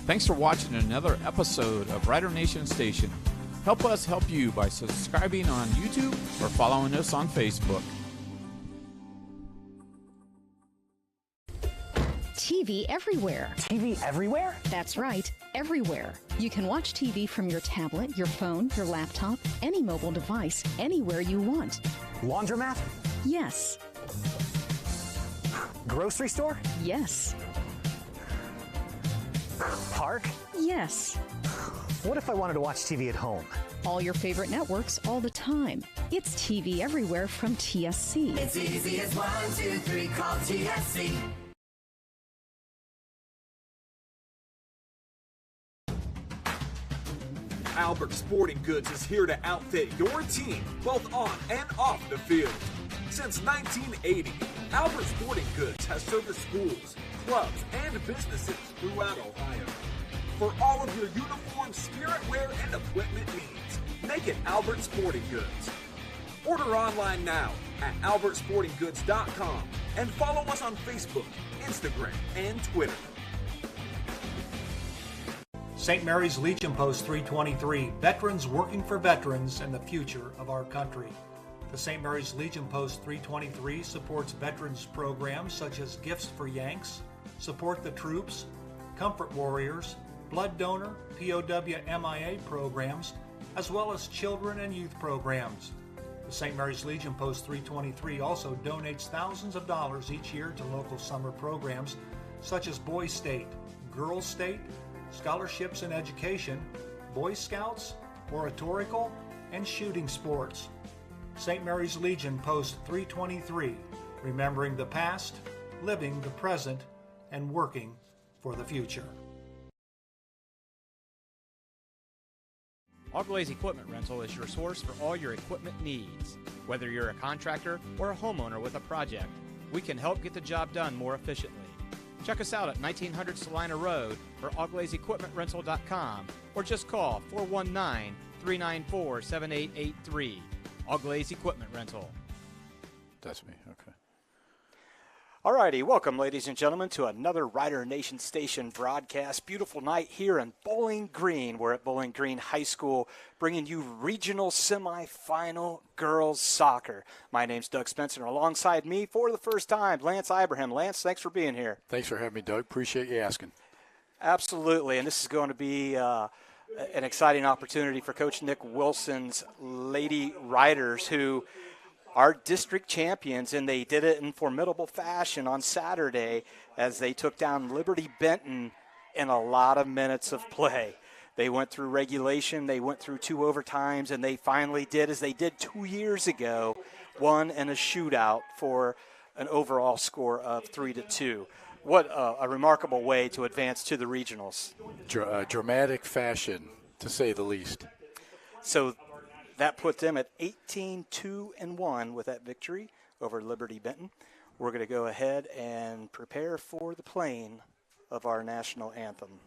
Thanks for watching another episode of Rider Nation Station. Help us help you by subscribing on YouTube or following us on Facebook. TV everywhere. TV everywhere? That's right, everywhere. You can watch TV from your tablet, your phone, your laptop, any mobile device, anywhere you want. Laundromat? Yes. Grocery store? Yes. Park? Yes. What if I wanted to watch TV at home? All your favorite networks all the time. It's TV everywhere from TSC. It's easy as 1, 2, 3, call TSC. Albert Sporting Goods is here to outfit your team, both on and off the field. Since 1980, Albert Sporting Goods has serviced schools, clubs, and businesses throughout Ohio. For all of your uniform, spirit wear, and equipment needs, make it Albert Sporting Goods. Order online now at albertsportinggoods.com and follow us on Facebook, Instagram, and Twitter. St. Mary's Legion Post 323, veterans working for veterans and the future of our country. The St. Mary's Legion Post 323 supports veterans programs such as Gifts for Yanks, Support the Troops, Comfort Warriors, Blood Donor, POW MIA programs, as well as children and youth programs. The St. Mary's Legion Post 323 also donates thousands of dollars each year to local summer programs such as Boys State, Girls State, Scholarships in Education, Boy Scouts, Oratorical, and Shooting Sports. St. Mary's Legion Post 323, remembering the past, living the present, and working for the future. Auglaize Equipment Rental is your source for all your equipment needs. Whether you're a contractor or a homeowner with a project, we can help get the job done more efficiently. Check us out at 1900 Salina Road or auglaizeequipmentrental.com or just call 419-394-7883. Auglaize Equipment Rental. That's me, okay. Alrighty, welcome ladies and gentlemen to another Rider Nation Station broadcast. Beautiful night here in Bowling Green. We're at Bowling Green High School bringing you regional semifinal girls soccer. My name's Doug Spencer, and alongside me for the first time, Lance Ibrahim. Lance, thanks for being here. Thanks for having me, Doug. Appreciate you asking. Absolutely, and this is going to be an exciting opportunity for Coach Nick Wilson's Lady Riders, who are district champions, and they did it in formidable fashion on Saturday as they took down Liberty Benton in a lot of minutes of play. They went through regulation, they went through 2 overtimes, and they finally did, as they did 2 years ago, won in a shootout for an overall score of 3-2. What a remarkable way to advance to the regionals. Dramatic fashion, to say the least. So that put them at 18-2-1 with that victory over Liberty Benton. We're going to go ahead and prepare for the playing of our national anthem.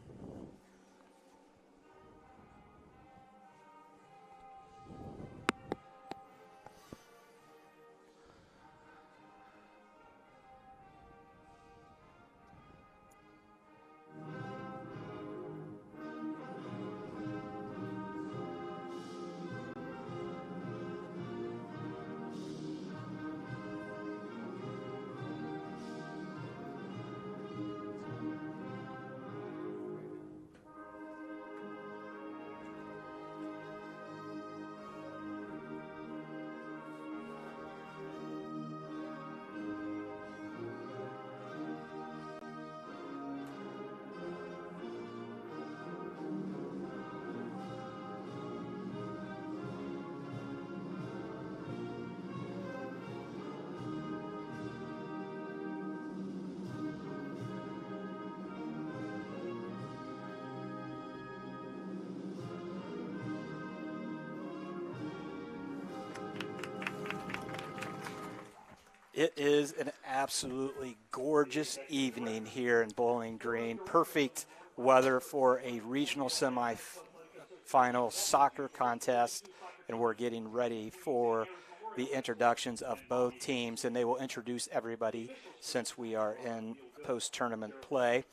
It is an absolutely gorgeous evening here in Bowling Green. Perfect weather for a regional semifinal soccer contest, and we're getting ready for the introductions of both teams, and they will introduce everybody since we are in post-tournament play.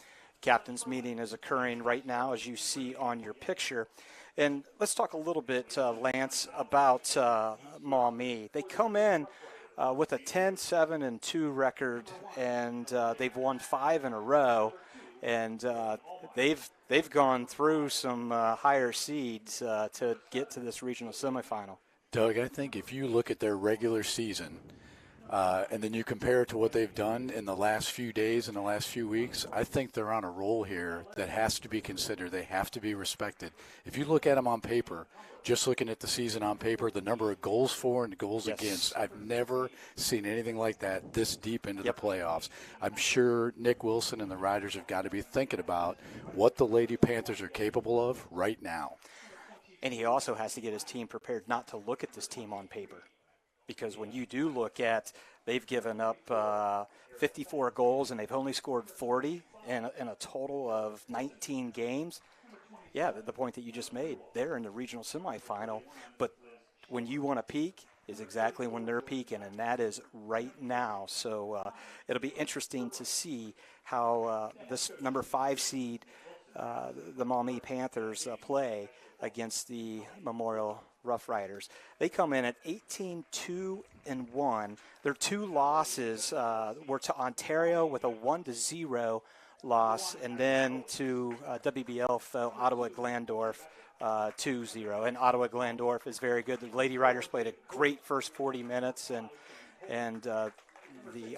captain's meeting is occurring right now, as you see on your picture. And let's talk a little bit, Lance, about Maumee. They come in with a 10-7-2 record, and they've won 5 in a row. And they've gone through some higher seeds to get to this regional semifinal. Doug, I think if you look at their regular season and then you compare it to what they've done in the last few days and the last few weeks, I think they're on a roll here that has to be considered. They have to be respected. If you look at them on paper, just looking at the season on paper, the number of goals for and goals against, I've never seen anything like that this deep into the playoffs. I'm sure Nick Wilson and the Riders have got to be thinking about what the Lady Panthers are capable of right now. And he also has to get his team prepared not to look at this team on paper. Because when you do look at, they've given up 54 goals and they've only scored 40 in a total of 19 games. Yeah, the point that you just made, they're in the regional semifinal. But when you want to peak is exactly when they're peaking, and that is right now. So it'll be interesting to see how this number 5 seed, the Maumee Panthers, play against the Memorial Rough Riders. They come in at 18-2-1. Their 2 losses were to Ontario with a 1-0 loss, and then to WBL foe Ottawa Glandorf 2-0. And Ottawa Glandorf is very good. The Lady Riders played a great first 40 minutes, and the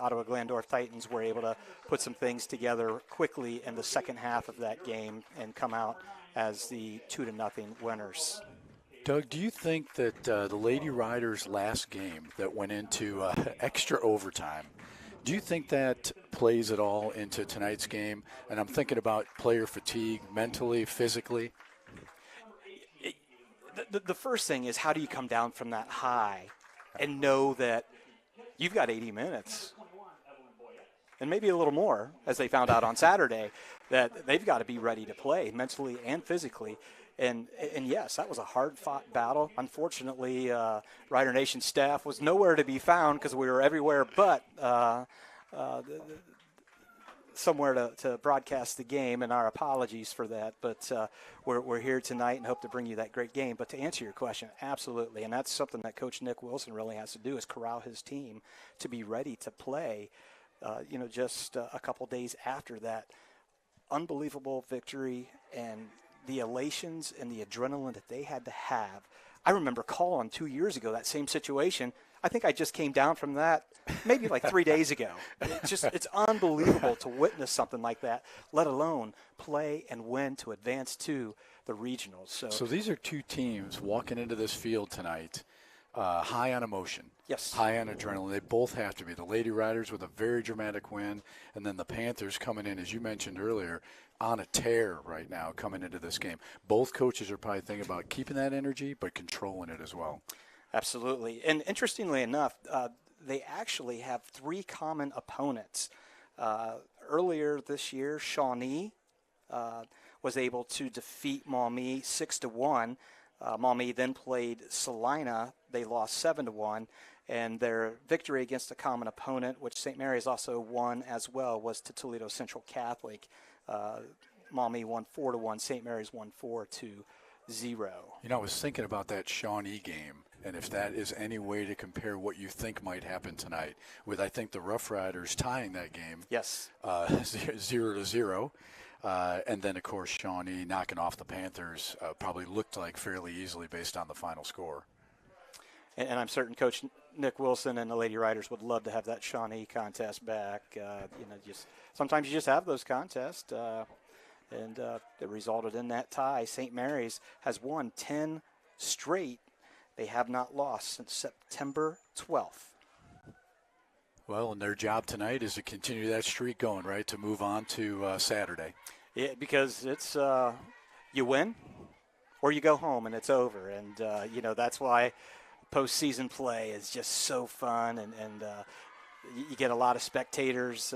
Ottawa Glandorf Titans were able to put some things together quickly in the second half of that game and come out as the 2-0 winners. Doug, do you think that the Lady Riders' last game that went into extra overtime, do you think that plays at all into tonight's game? And I'm thinking about player fatigue, mentally, physically. The first thing is, how do you come down from that high and know that you've got 80 minutes and maybe a little more, as they found out on Saturday, that they've got to be ready to play mentally and physically. And yes, that was a hard-fought battle. Unfortunately, Rider Nation staff was nowhere to be found because we were everywhere but somewhere to broadcast the game, and our apologies for that. But we're here tonight and hope to bring you that great game. But to answer your question, absolutely, and that's something that Coach Nick Wilson really has to do, is corral his team to be ready to play, just a couple days after that unbelievable victory and the elations and the adrenaline that they had to have. I remember calling 2 years ago that same situation. I think I just came down from that maybe like 3 days ago. It's unbelievable to witness something like that, let alone play and win to advance to the regionals. So these are 2 teams walking into this field tonight high on emotion. Yes. High on adrenaline. They both have to be. The Lady Riders with a very dramatic win, and then the Panthers coming in, as you mentioned earlier, on a tear right now coming into this game. Both coaches are probably thinking about keeping that energy but controlling it as well. Absolutely. And interestingly enough, they actually have 3 common opponents. Earlier this year, Shawnee was able to defeat Maumee 6-1. Maumee then played Salina. They lost 7-1. And their victory against a common opponent, which St. Mary's also won as well, was to Toledo Central Catholic. Maumee won 4-1. St. Mary's won 4-0. I was thinking about that Shawnee game, and if that is any way to compare what you think might happen tonight, with I think the Rough Riders tying that game. Yes. 0-0. And then, of course, Shawnee knocking off the Panthers probably looked like fairly easily based on the final score. And I'm certain Coach Nick Wilson and the Lady Riders would love to have that Shawnee contest back. Sometimes you just have those contests, and it resulted in that tie. St. Mary's has won 10 straight. They have not lost since September 12th. Well, and their job tonight is to continue that streak going, right, to move on to Saturday. Yeah, because it's you win or you go home and it's over. And, that's why postseason play is just so fun. And you get a lot of spectators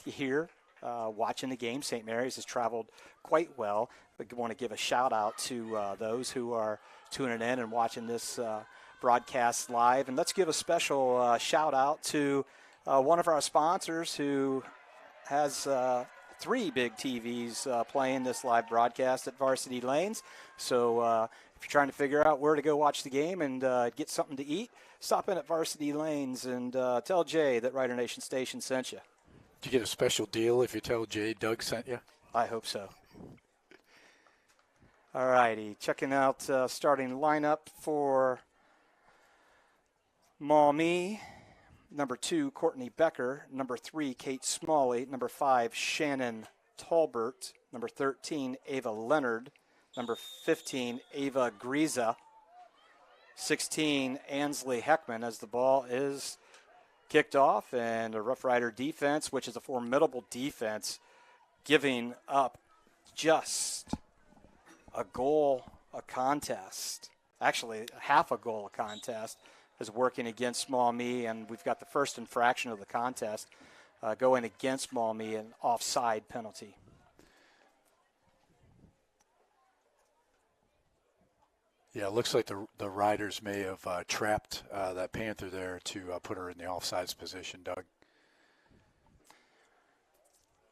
here watching the game. St. Mary's has traveled quite well. I want to give a shout-out to those who are tuning in and watching this broadcast live. And let's give a special shout-out to one of our sponsors who has 3 big TVs playing this live broadcast at Varsity Lanes. So if you're trying to figure out where to go watch the game and get something to eat, stop in at Varsity Lanes and tell Jay that Rider Nation Station sent you. Do you get a special deal if you tell Jay Doug sent you? I hope so. All righty, checking out starting lineup for Maumee. Number 2, Courtney Becker. Number 3, Kate Smalley. Number 5, Shannon Talbert. Number 13, Ava Leonard. Number 15, Ava Griza. 16, Ansley Heckman, as the ball is kicked off, and a Rough Rider defense, which is a formidable defense, giving up just a goal a contest. Actually, half a goal a contest is working against Maumee, and we've got the first infraction of the contest going against Maumee, an offside penalty. Yeah, it looks like the Riders may have trapped that Panther there to put her in the offsides position, Doug.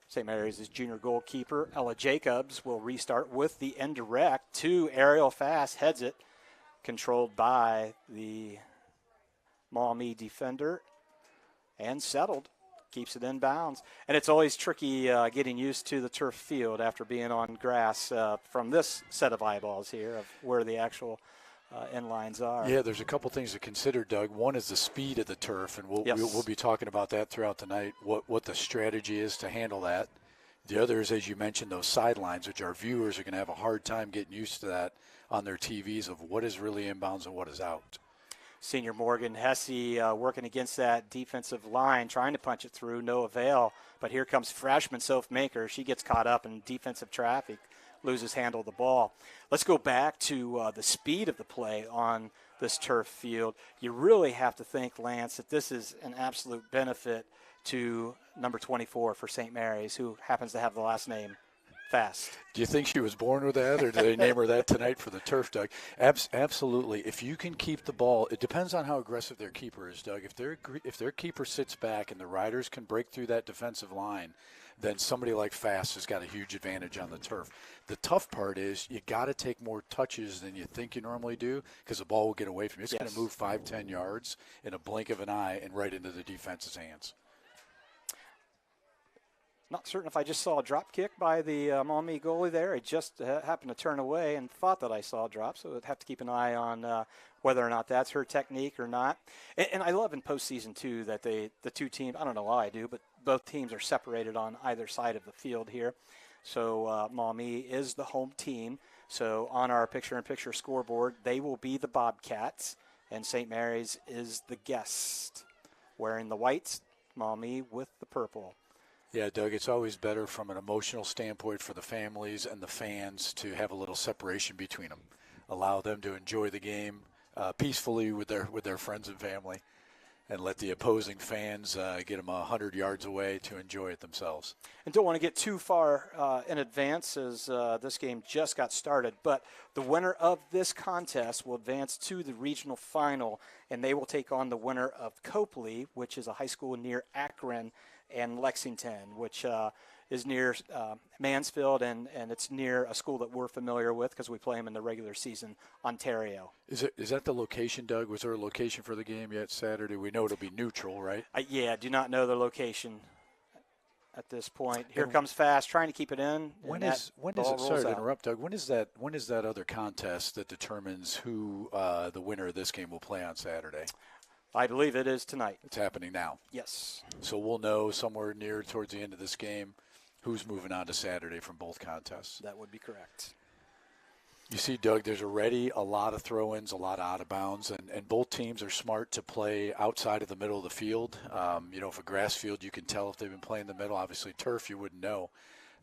St. Mary's' junior goalkeeper, Ella Jacobs, will restart with the indirect. 2 aerial fast, heads it, controlled by the Maumee defender, and settled. Keeps it in bounds. And it's always tricky getting used to the turf field after being on grass from this set of eyeballs here of where the actual end lines are. Yeah, there's a couple things to consider, Doug. One is the speed of the turf, and we'll be talking about that throughout the night, what the strategy is to handle that. The other is, as you mentioned, those sidelines, which our viewers are going to have a hard time getting used to that on their TVs of what is really inbounds and what is out. Senior Morgan Hesse working against that defensive line, trying to punch it through, no avail. But here comes freshman Soph Maker. She gets caught up in defensive traffic, loses handle of the ball. Let's go back to the speed of the play on this turf field. You really have to think, Lance, that this is an absolute benefit to number 24 for St. Mary's, who happens to have the last name Fast. Do you think she was born with that, or do they name her that tonight for the turf, Doug? Absolutely. If you can keep the ball, it depends on how aggressive their keeper is, Doug. If their keeper sits back and the Riders can break through that defensive line, then somebody like Fast has got a huge advantage on the turf. The tough part is you got to take more touches than you think you normally do because the ball will get away from you. It's going to move 5-10 yards in a blink of an eye and right into the defense's hands. Not certain if I just saw a drop kick by the Maumee goalie there. I just happened to turn away and thought that I saw a drop, so I'd have to keep an eye on whether or not that's her technique or not. And I love in postseason, too, that the two teams, I don't know why I do, but both teams are separated on either side of the field here. So Maumee is the home team. So on our picture-in-picture scoreboard, they will be the Bobcats, and St. Mary's is the guest, wearing the whites, Maumee with the purple. Yeah, Doug, it's always better from an emotional standpoint for the families and the fans to have a little separation between them. Allow them to enjoy the game peacefully with their friends and family, and let the opposing fans get them 100 yards away to enjoy it themselves. And don't want to get too far in advance as this game just got started, but the winner of this contest will advance to the regional final, and they will take on the winner of Copley, which is a high school near Akron, and Lexington, which is near Mansfield, and it's near a school that we're familiar with because we play them in the regular season, Ontario. Is that the location, Doug? Was there a location for the game yet Saturday? We know it'll be neutral, right? Yeah, do not know the location at this point. Here comes Fast, trying to keep it in. When is it? Sorry to interrupt, Doug. When is that other contest that determines who the winner of this game will play on Saturday? I believe it is tonight. It's happening now. Yes. So we'll know somewhere near towards the end of this game who's moving on to Saturday from both contests. That would be correct. You see, Doug, there's already a lot of throw-ins, a lot of out-of-bounds, and both teams are smart to play outside of the middle of the field. If a grass field, you can tell if they've been playing the middle. Obviously, turf, you wouldn't know.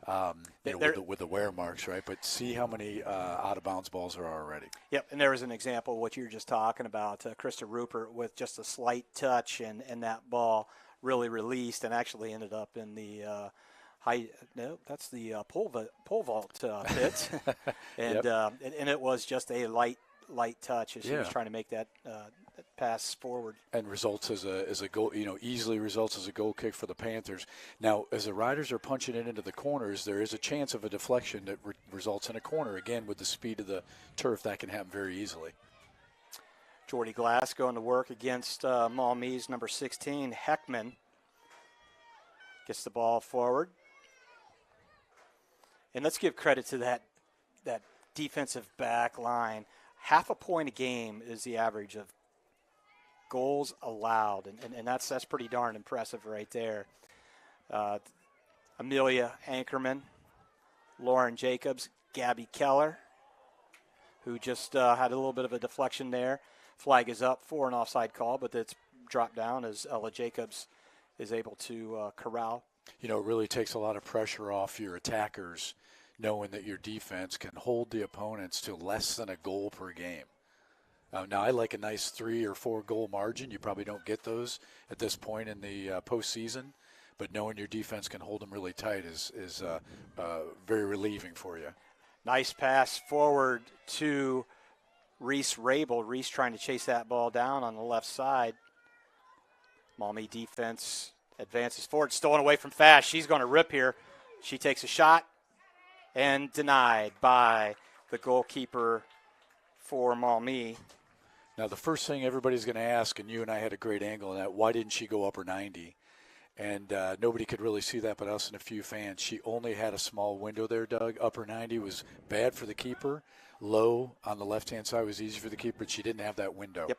With the wear marks, right? But see how many out-of-bounds balls there are already. Yep, and there was an example of what you were just talking about, Krista Rupert with just a slight touch, and that ball really released and actually ended up in the pole vault pit. And Yep. And it was just a light light touch as she was trying to make that pass forward. And results as a goal, easily results as a goal kick for the Panthers. Now, as the Riders are punching it into the corners, there is a chance of a deflection that results in a corner. Again, with the speed of the turf, that can happen very easily. Jordy Glass going to work against Maumee's number 16, Heckman. Gets the ball forward. And let's give credit to that defensive back line. Half a point a game is the average of goals allowed, and that's pretty darn impressive right there. Amelia Ankerman, Lauren Jacobs, Gabby Keller, who just had a little bit of a deflection there. Flag is up for an offside call, but it's dropped down as Ella Jacobs is able to corral. It really takes a lot of pressure off your attackers, knowing that your defense can hold the opponents to less than a goal per game. Now, I like a nice 3 or 4 goal margin. You probably don't get those at this point in the postseason, but knowing your defense can hold them really tight is very relieving for you. Nice pass forward to Reese Rabel. Reese trying to chase that ball down on the left side. Maumee defense advances forward, stolen away from Fast. She's going to rip here. She takes a shot and denied by the goalkeeper for Maumee. Now, the first thing everybody's going to ask, and you and I had a great angle on that, why didn't she go upper 90? And nobody could really see that but us and a few fans. She only had a small window there, Doug. Upper 90 was bad for the keeper. Low on the left-hand side was easy for the keeper, but she didn't have that window. Yep.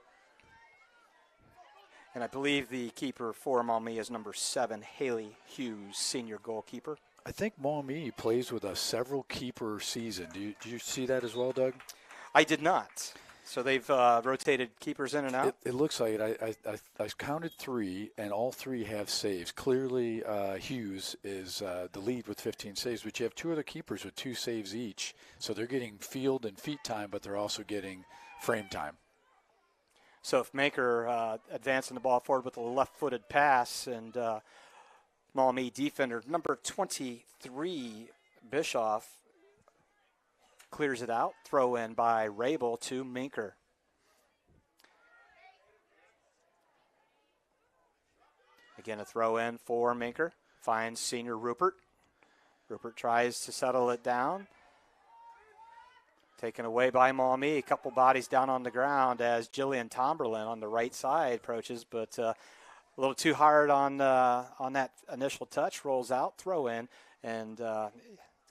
And I believe the keeper for Maumee is number 7, Haley Hughes, senior goalkeeper. I think Maumee plays with a several keeper season. Do you see that as well, Doug? I did not. So they've rotated keepers in and out? It looks like it. I counted 3, and all 3 have saves. Clearly, Hughes is the lead with 15 saves, but you have 2 other keepers with 2 saves each. So they're getting field and feet time, but they're also getting frame time. So if Maker advancing the ball forward with a left-footed pass, and Maumee defender number 23, Bischoff, clears it out. Throw in by Rabel to Minker. Again, a throw in for Minker. Finds senior Rupert. Rupert tries to settle it down. Taken away by Maumee. A couple bodies down on the ground as Jillian Tomberlin on the right side approaches, but a little too hard on that initial touch. Rolls out, throw in, and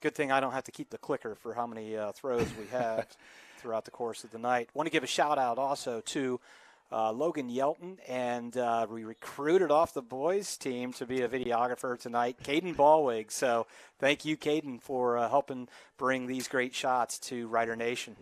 good thing I don't have to keep the clicker for how many throws we have throughout the course of the night. Want to give a shout out also to Logan Yelton, and we recruited off the boys team to be a videographer tonight, Caden Ballwig. So thank you, Caden, for helping bring these great shots to Rider Nation.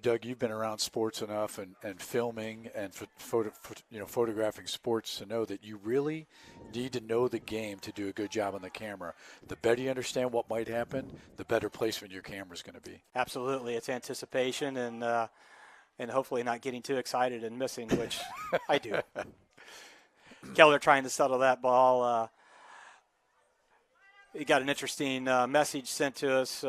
Doug, you've been around sports enough and filming and photographing sports to know that you really need to know the game to do a good job on the camera. The better you understand what might happen, the better placement your camera is going to be. Absolutely. It's anticipation and hopefully not getting too excited and missing, which I do. Keller trying to settle that ball. He got an interesting message sent to us.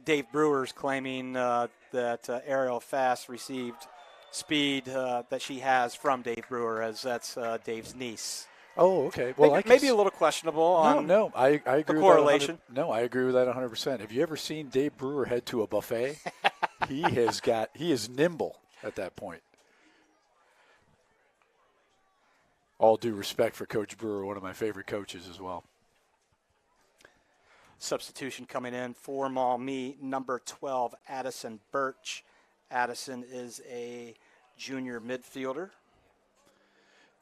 Dave Brewer's claiming that Ariel Fast received speed that she has from Dave Brewer, as that's Dave's niece. Oh, okay. Well, maybe a little questionable on no, I agree the with correlation. That I agree with that 100%. Have you ever seen Dave Brewer head to a buffet? He is nimble at that point. All due respect for Coach Brewer, one of my favorite coaches as well. Substitution coming in for Maumee, number 12, Addison Birch. Addison is a junior midfielder.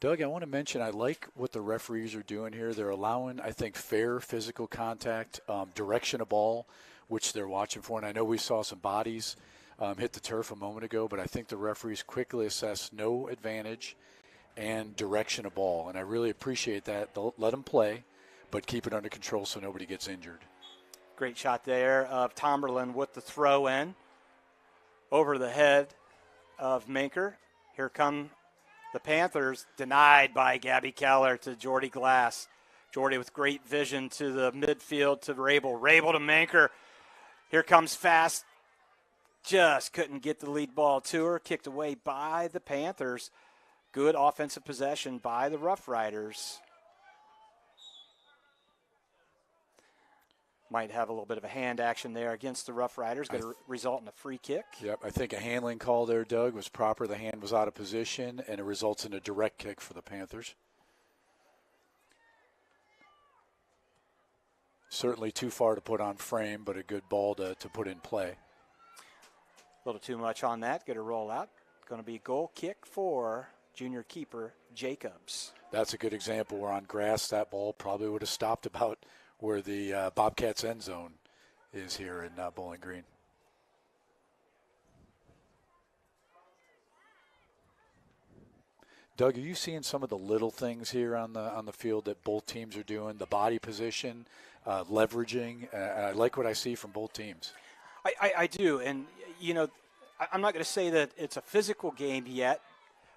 Doug, I want to mention I like what the referees are doing here. They're allowing, I think, fair physical contact, direction of ball, which they're watching for. And I know we saw some bodies hit the turf a moment ago, but I think the referees quickly assess no advantage and direction of ball. And I really appreciate that. They'll let them play, but keep it under control so nobody gets injured. Great shot there of Tomberlin with the throw in over the head of Minker. Here come the Panthers, denied by Gabby Keller to Jordy Glass. Jordy with great vision to the midfield to Rabel. Rabel to Minker. Here comes Fast. just couldn't get the lead ball to her. Kicked away by the Panthers. Good offensive possession by the Rough Riders. Might have a little bit of a hand action there against the Rough Riders. Going to result in a free kick. Yep, I think a handling call there, Doug, was proper. The hand was out of position, and it results in a direct kick for the Panthers. Certainly too far to put on frame, but a good ball to put in play. A little too much on that. Going to roll out. Going to be a goal kick for junior keeper Jacobs. That's a good example where on grass that ball probably would have stopped about where the Bobcats end zone is here in Bowling Green. Doug, are you seeing some of the little things here on the field that both teams are doing? The body position, leveraging. I like what I see from both teams. I do, and I'm not going to say that it's a physical game yet.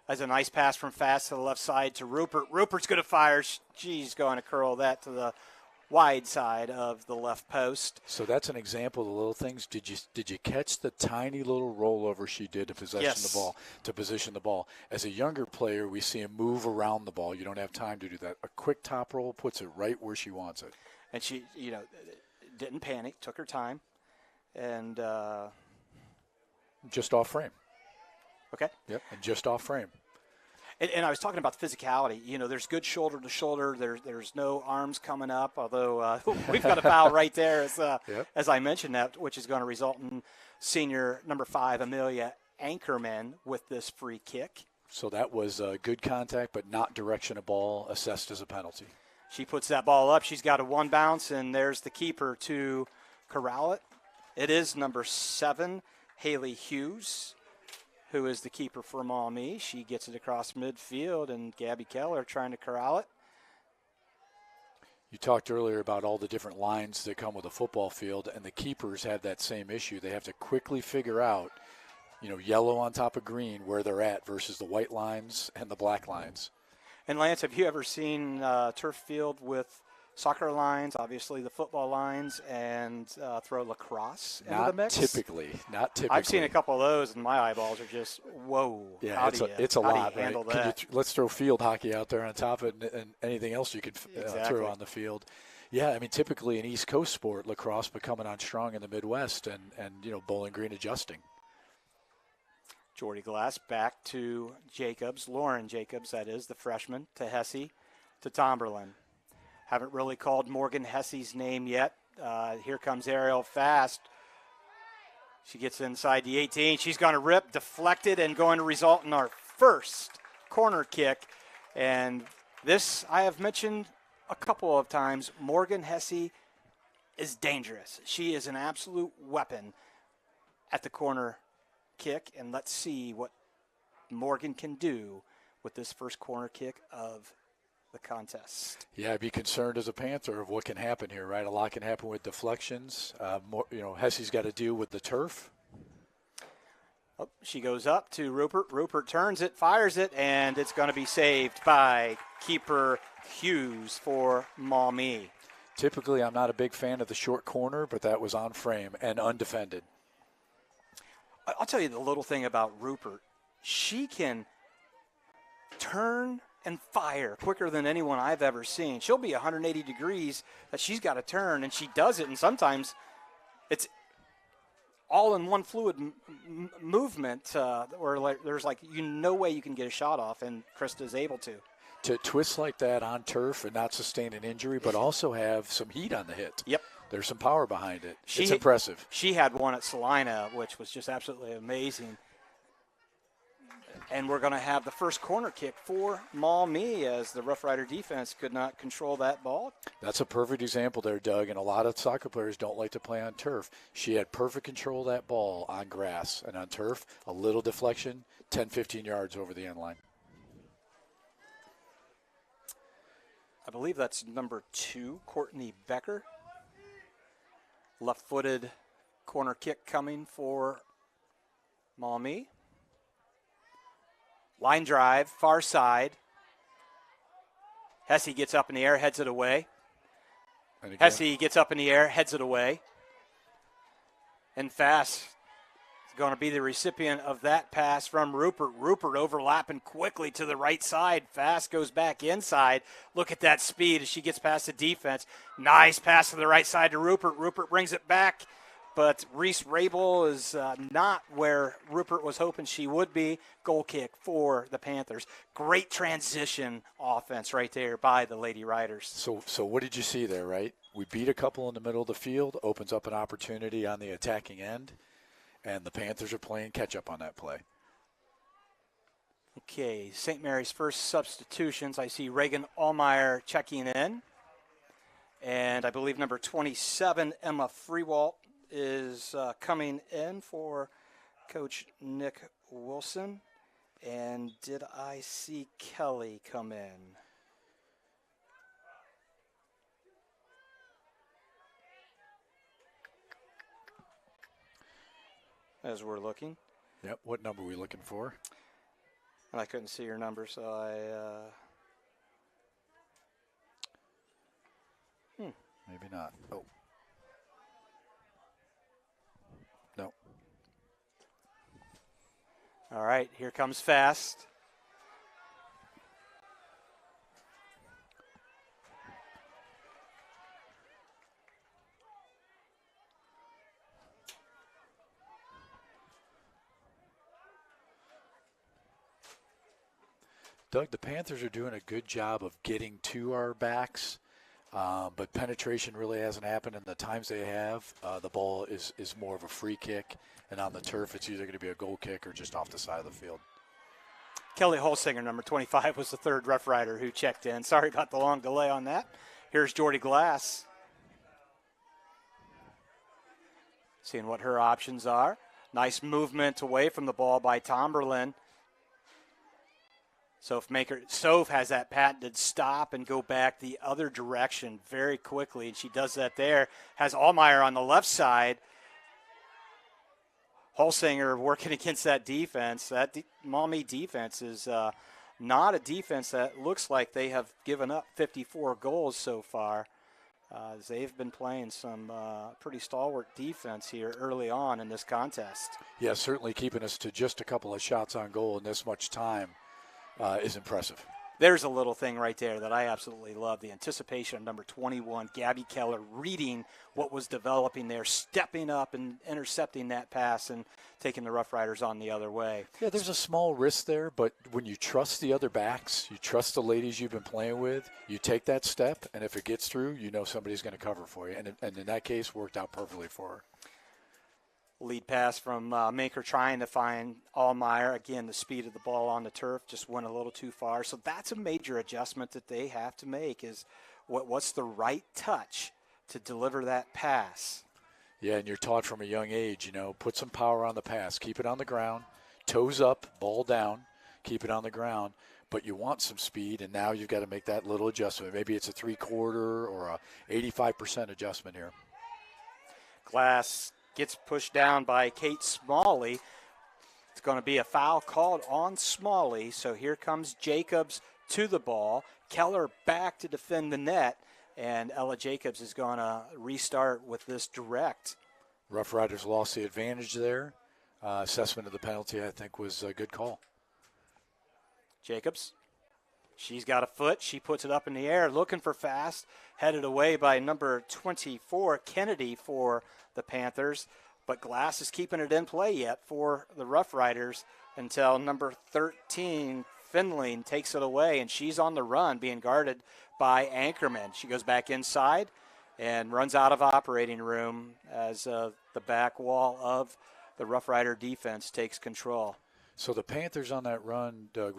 As a nice pass from Fast to the left side to Rupert. Rupert's going to fire. She's going to curl that to the wide side of the left post. So that's an example of the little things. Did you catch the tiny little rollover she did to position the ball? As a younger player, we see him move around the ball. You don't have time to do that. A quick top roll puts it right where she wants it. And she, didn't panic, took her time, and just off frame. Okay. Yep, and just off frame. And I was talking about the physicality. There's good shoulder to shoulder. There's no arms coming up, although we've got a foul right there, as I mentioned that, which is going to result in senior number 5, Amelia Anchorman, with this free kick. So that was good contact, but not direction of ball, assessed as a penalty. She puts that ball up. She's got a one bounce, and there's the keeper to corral it. It is number 7, Haley Hughes, who is the keeper for Maumee. She gets it across midfield, and Gabby Keller trying to corral it. You talked earlier about all the different lines that come with a football field, and the keepers have that same issue. They have to quickly figure out, yellow on top of green, where they're at versus the white lines and the black lines. And, Lance, have you ever seen a turf field with soccer lines, obviously the football lines, and throw lacrosse into the mix? Not typically. I've seen a couple of those, and my eyeballs are just, whoa. Yeah, it's a lot, right? Handle that? Let's throw field hockey out there on top of it, and anything else you could throw on the field. Yeah, I mean, typically an East Coast sport, lacrosse, but coming on strong in the Midwest, and Bowling Green adjusting. Jordy Glass back to Jacobs, Lauren Jacobs, that is, the freshman, to Hesse, to Tomberlin. Haven't really called Morgan Hesse's name yet. Here comes Ariel Fast. She gets inside the 18. She's going to rip, deflected, and going to result in our first corner kick. And this I have mentioned a couple of times. Morgan Hesse is dangerous. She is an absolute weapon at the corner kick. And let's see what Morgan can do with this first corner kick of the contest. Yeah, I'd be concerned as a Panther of what can happen here, right? A lot can happen with deflections. Hesse's got to deal with the turf. Oh, she goes up to Rupert. Rupert turns it, fires it, and it's going to be saved by keeper Hughes for Maumee. Typically, I'm not a big fan of the short corner, but that was on frame and undefended. I'll tell you the little thing about Rupert. She can turn and fire quicker than anyone I've ever seen. She'll be 180 degrees that she's got to turn, and she does it, and sometimes it's all in one fluid movement where there's no way you can get a shot off, and Krista's able to. To twist like that on turf and not sustain an injury, but also have some heat on the hit. Yep. There's some power behind it. It's impressive. She had one at Salina, which was just absolutely amazing. And we're going to have the first corner kick for Maumee as the Rough Rider defense could not control that ball. That's a perfect example there, Doug, and a lot of soccer players don't like to play on turf. She had perfect control of that ball on grass, and on turf, a little deflection, 10, 15 yards over the end line. I believe that's number 2, Courtney Becker. Left-footed corner kick coming for Maumee. Line drive, far side. Hesse gets up in the air, heads it away. Hesse gets up in the air, heads it away. And Fast going to be the recipient of that pass from Rupert. Rupert overlapping quickly to the right side. Fast goes back inside. Look at that speed as she gets past the defense. Nice pass to the right side to Rupert. Rupert brings it back, but Reese Rabel is not where Rupert was hoping she would be. Goal kick for the Panthers. Great transition offense right there by the Lady Riders. So what did you see there, right? We beat a couple in the middle of the field, opens up an opportunity on the attacking end, and the Panthers are playing catch-up on that play. Okay, St. Mary's first substitutions. I see Reagan Allmeyer checking in. And I believe number 27, Emma Freewalt, is coming in for Coach Nick Wilson. And did I see Kelly come in? As we're looking. Yep, what number are we looking for? And I couldn't see your number, so Maybe not. Oh. No. All right, here comes Fast. Doug, the Panthers are doing a good job of getting to our backs, but penetration really hasn't happened. And the times they have, the ball is more of a free kick. And on the turf, it's either going to be a goal kick or just off the side of the field. Kelly Holsinger, number 25, was the third Rough Rider who checked in. Sorry about the long delay on that. Here's Jordy Glass. Seeing what her options are. Nice movement away from the ball by Tomberlin. Soph has that patented stop and go back the other direction very quickly, and she does that there. Has Allmeyer on the left side. Holsinger working against that defense. That Maumee defense is not a defense that looks like they have given up 54 goals so far. They've been playing some pretty stalwart defense here early on in this contest. Yeah, certainly keeping us to just a couple of shots on goal in this much time is impressive. There's a little thing right there that I absolutely love, the anticipation of number 21, Gabby Keller, reading what was developing there, stepping up and intercepting that pass and taking the Rough Riders on the other way. Yeah, there's a small risk there, but when you trust the other backs, you trust the ladies you've been playing with, you take that step, and if it gets through, you know somebody's going to cover for you. And in that case, worked out perfectly for her. Lead pass from Maker trying to find Allmeyer. Again, the speed of the ball on the turf just went a little too far. So that's a major adjustment that they have to make is what's the right touch to deliver that pass. Yeah, and you're taught from a young age, put some power on the pass. Keep it on the ground, toes up, ball down, keep it on the ground. But you want some speed, and now you've got to make that little adjustment. Maybe it's a 3/4 or a 85% adjustment here. Glass gets pushed down by Kate Smalley. It's going to be a foul called on Smalley. So here comes Jacobs to the ball. Keller back to defend the net. And Ella Jacobs is going to restart with this direct. Rough Riders lost the advantage there. Assessment of the penalty, I think, was a good call. Jacobs. She's got a foot. She puts it up in the air, looking for Fast. Headed away by number 24, Kennedy, for the Panthers. But Glass is keeping it in play yet for the Rough Riders until number 13, Finley, takes it away. And she's on the run, being guarded by Anchorman. She goes back inside and runs out of operating room as the back wall of the Rough Rider defense takes control. So the Panthers on that run, Doug,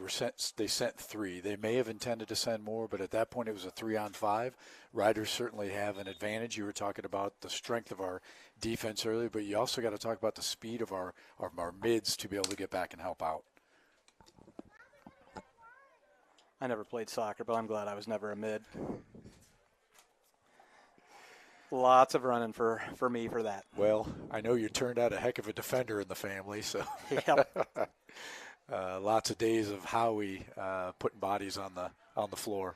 they sent 3. They may have intended to send more, but at that point it was a 3-on-5. Riders certainly have an advantage. You were talking about the strength of our defense earlier, but you also got to talk about the speed of our mids to be able to get back and help out. I never played soccer, but I'm glad I was never a mid. Lots of running for me for that. Well, I know you turned out a heck of a defender in the family, so Yep. Lots of days of Howie putting bodies on the floor.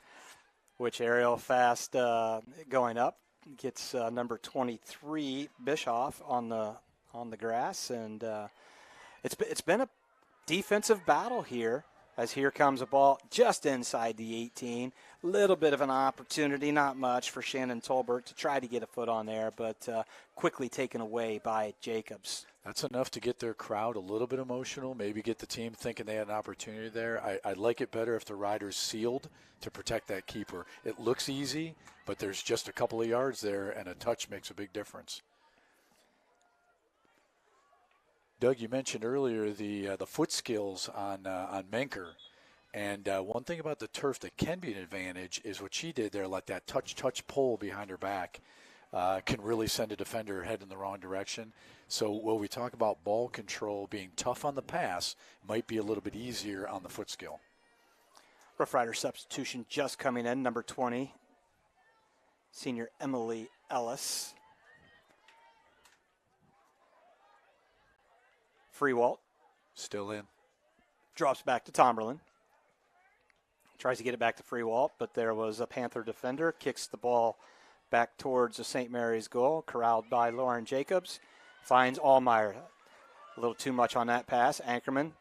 Which Ariel Fast going up gets number 23 Bischoff on on the grass, and it's been a defensive battle here. As here comes a ball just inside the 18. Little bit of an opportunity, not much, for Shannon Tolbert to try to get a foot on there, but quickly taken away by Jacobs. That's enough to get their crowd a little bit emotional, maybe get the team thinking they had an opportunity there. I'd like it better if the rider's sealed to protect that keeper. It looks easy, but there's just a couple of yards there, and a touch makes a big difference. Doug, you mentioned earlier the foot skills on Menker, and one thing about the turf that can be an advantage is what she did there, like that touch pull behind her back, can really send a defender head in the wrong direction. So when we talk about ball control being tough on the pass, might be a little bit easier on the foot skill. Rough Rider substitution just coming in, number 20, senior Emily Ellis. Freewalt. Still in. Drops back to Tomberlin. Tries to get it back to Freewalt, but there was a Panther defender. Kicks the ball back towards the St. Mary's goal. Corralled by Lauren Jacobs. Finds Allmeyer. A little too much on that pass. Ankerman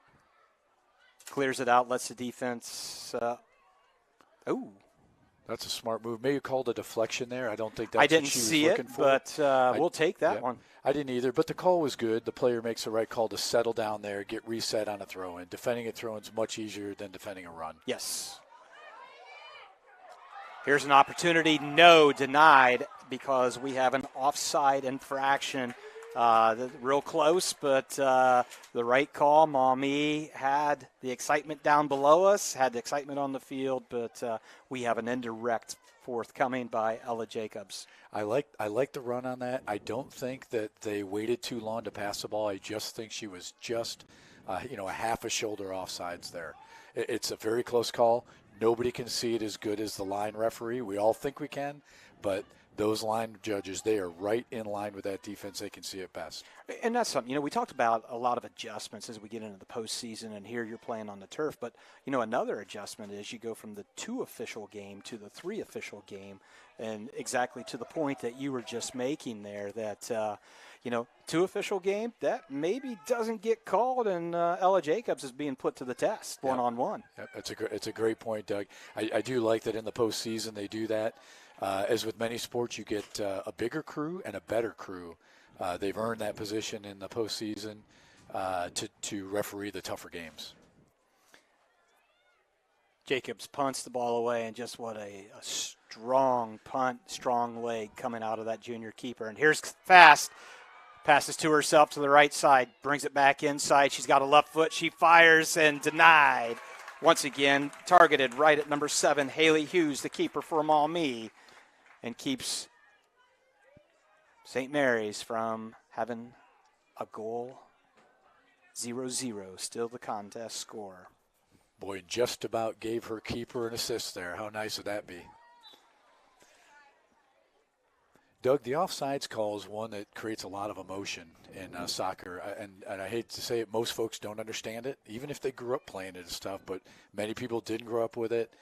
clears it out, lets the defense. That's a smart move. Maybe called a deflection there. I don't think that's I didn't what she was see looking it, for. but we'll take that one. I didn't either, but the call was good. The player makes the right call to settle down there, get reset on a throw-in. Defending a throw-in is much easier than defending a run. Yes. Here's an opportunity. No, denied, because we have an offside infraction. Real close, but the right call. Maumee had the excitement down below us, had the excitement on the field, but we have an indirect forthcoming by Ella Jacobs. I like the run on that. I don't think that they waited too long to pass the ball. I just think she was just, a half a shoulder offsides there. It's a very close call. Nobody can see it as good as the line referee. We all think we can, but those line judges, they are right in line with that defense. They can see it best. And that's something, we talked about a lot of adjustments as we get into the postseason, and here you're playing on the turf. But, another adjustment is you go from the 2 official game to the 3 official game, and exactly to the point that you were just making there that, 2 official game, that maybe doesn't get called, and Ella Jacobs is being put to the test one-on-one. Yep, it's a great point, Doug. I do like that in the postseason they do that. As with many sports, you get a bigger crew and a better crew. They've earned that position in the postseason to referee the tougher games. Jacobs punts the ball away, and just what a strong punt, strong leg coming out of that junior keeper. And here's Fast. Passes to herself to the right side, brings it back inside. She's got a left foot. She fires and denied. Once again, targeted right at number 7, Haley Hughes, the keeper for Maumee, and keeps St. Mary's from having a goal. 0-0, still the contest score. Boy, just about gave her keeper an assist there. How nice would that be? Doug, the offsides call is one that creates a lot of emotion in soccer, and I hate to say it, most folks don't understand it, even if they grew up playing it and stuff, but many people didn't grow up with it.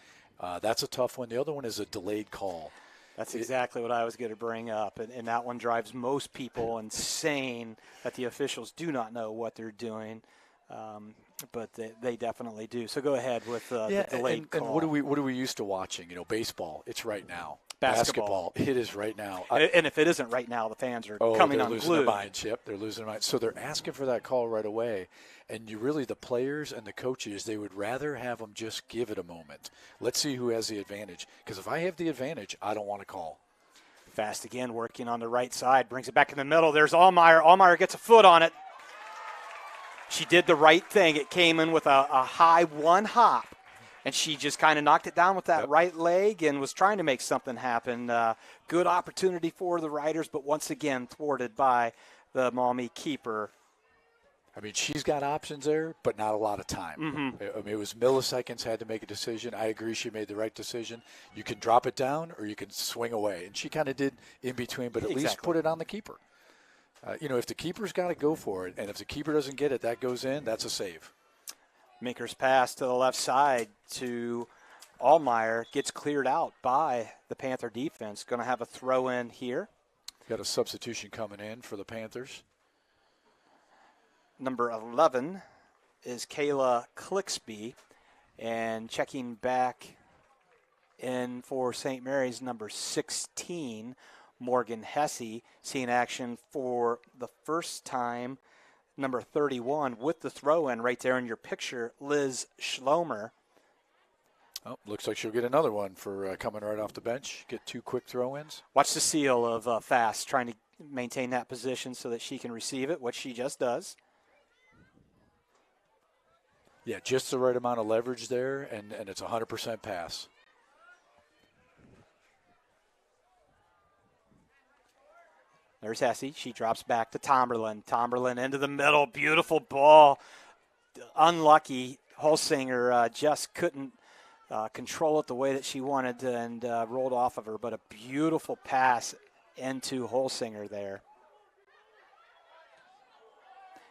That's a tough one. The other one is a delayed call. That's exactly what I was going to bring up, and that one drives most people insane that the officials do not know what they're doing, but they definitely do. So go ahead with the delayed call. And what are we used to watching? Baseball, it's right now. Basketball, it is right now. And if it isn't right now, the fans are coming unglued. Losing their minds. Yep, they're losing their minds. So they're asking for that call right away. And the players and the coaches, they would rather have them just give it a moment. Let's see who has the advantage. Because if I have the advantage, I don't want to call. Fast again, working on the right side, brings it back in the middle. There's Allmeyer. Allmeyer gets a foot on it. She did the right thing. It came in with a high one hop. And she just kind of knocked it down with that right leg and was trying to make something happen. Good opportunity for the Riders, but once again thwarted by the Maumee keeper. I mean, she's got options there, but not a lot of time. Mm-hmm. I mean, it was milliseconds, had to make a decision. I agree she made the right decision. You can drop it down or you can swing away. And she kind of did in between, but at least put it on the keeper. If the keeper's got to go for it, and if the keeper doesn't get it, that goes in, that's a save. Maker's pass to the left side to Allmeyer gets cleared out by the Panther defense. Going to have a throw in here. Got a substitution coming in for the Panthers. number 11 is Kayla Clixby. And checking back in for St. Mary's, number 16, Morgan Hesse, seeing action for the first time. Number 31 with the throw-in right there in your picture, Liz Schlomer. Oh, looks like she'll get another one for coming right off the bench. Get 2 quick throw-ins. Watch the seal of Fast trying to maintain that position so that she can receive it, what she just does. Yeah, just the right amount of leverage there, and it's a 100% pass. There's Hesse. She drops back to Tomberlin. Tomberlin into the middle. Beautiful ball. Unlucky. Holsinger just couldn't control it the way that she wanted and rolled off of her. But a beautiful pass into Holsinger there.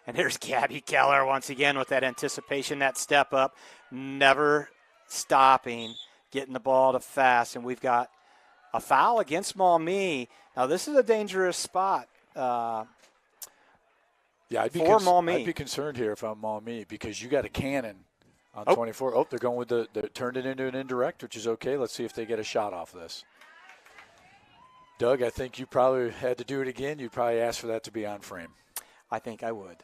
And here's Gabby Keller once again with that anticipation, that step up. Never stopping, getting the ball to Fast. And we've got a foul against Maumee. Now, this is a dangerous spot Yeah, I'd be concerned here if I'm Maumee because you got a cannon on 24. Oh, they're going with they turned it into an indirect, which is okay. Let's see if they get a shot off this. Doug, I think you probably had to do it again. You'd probably ask for that to be on frame. I think I would.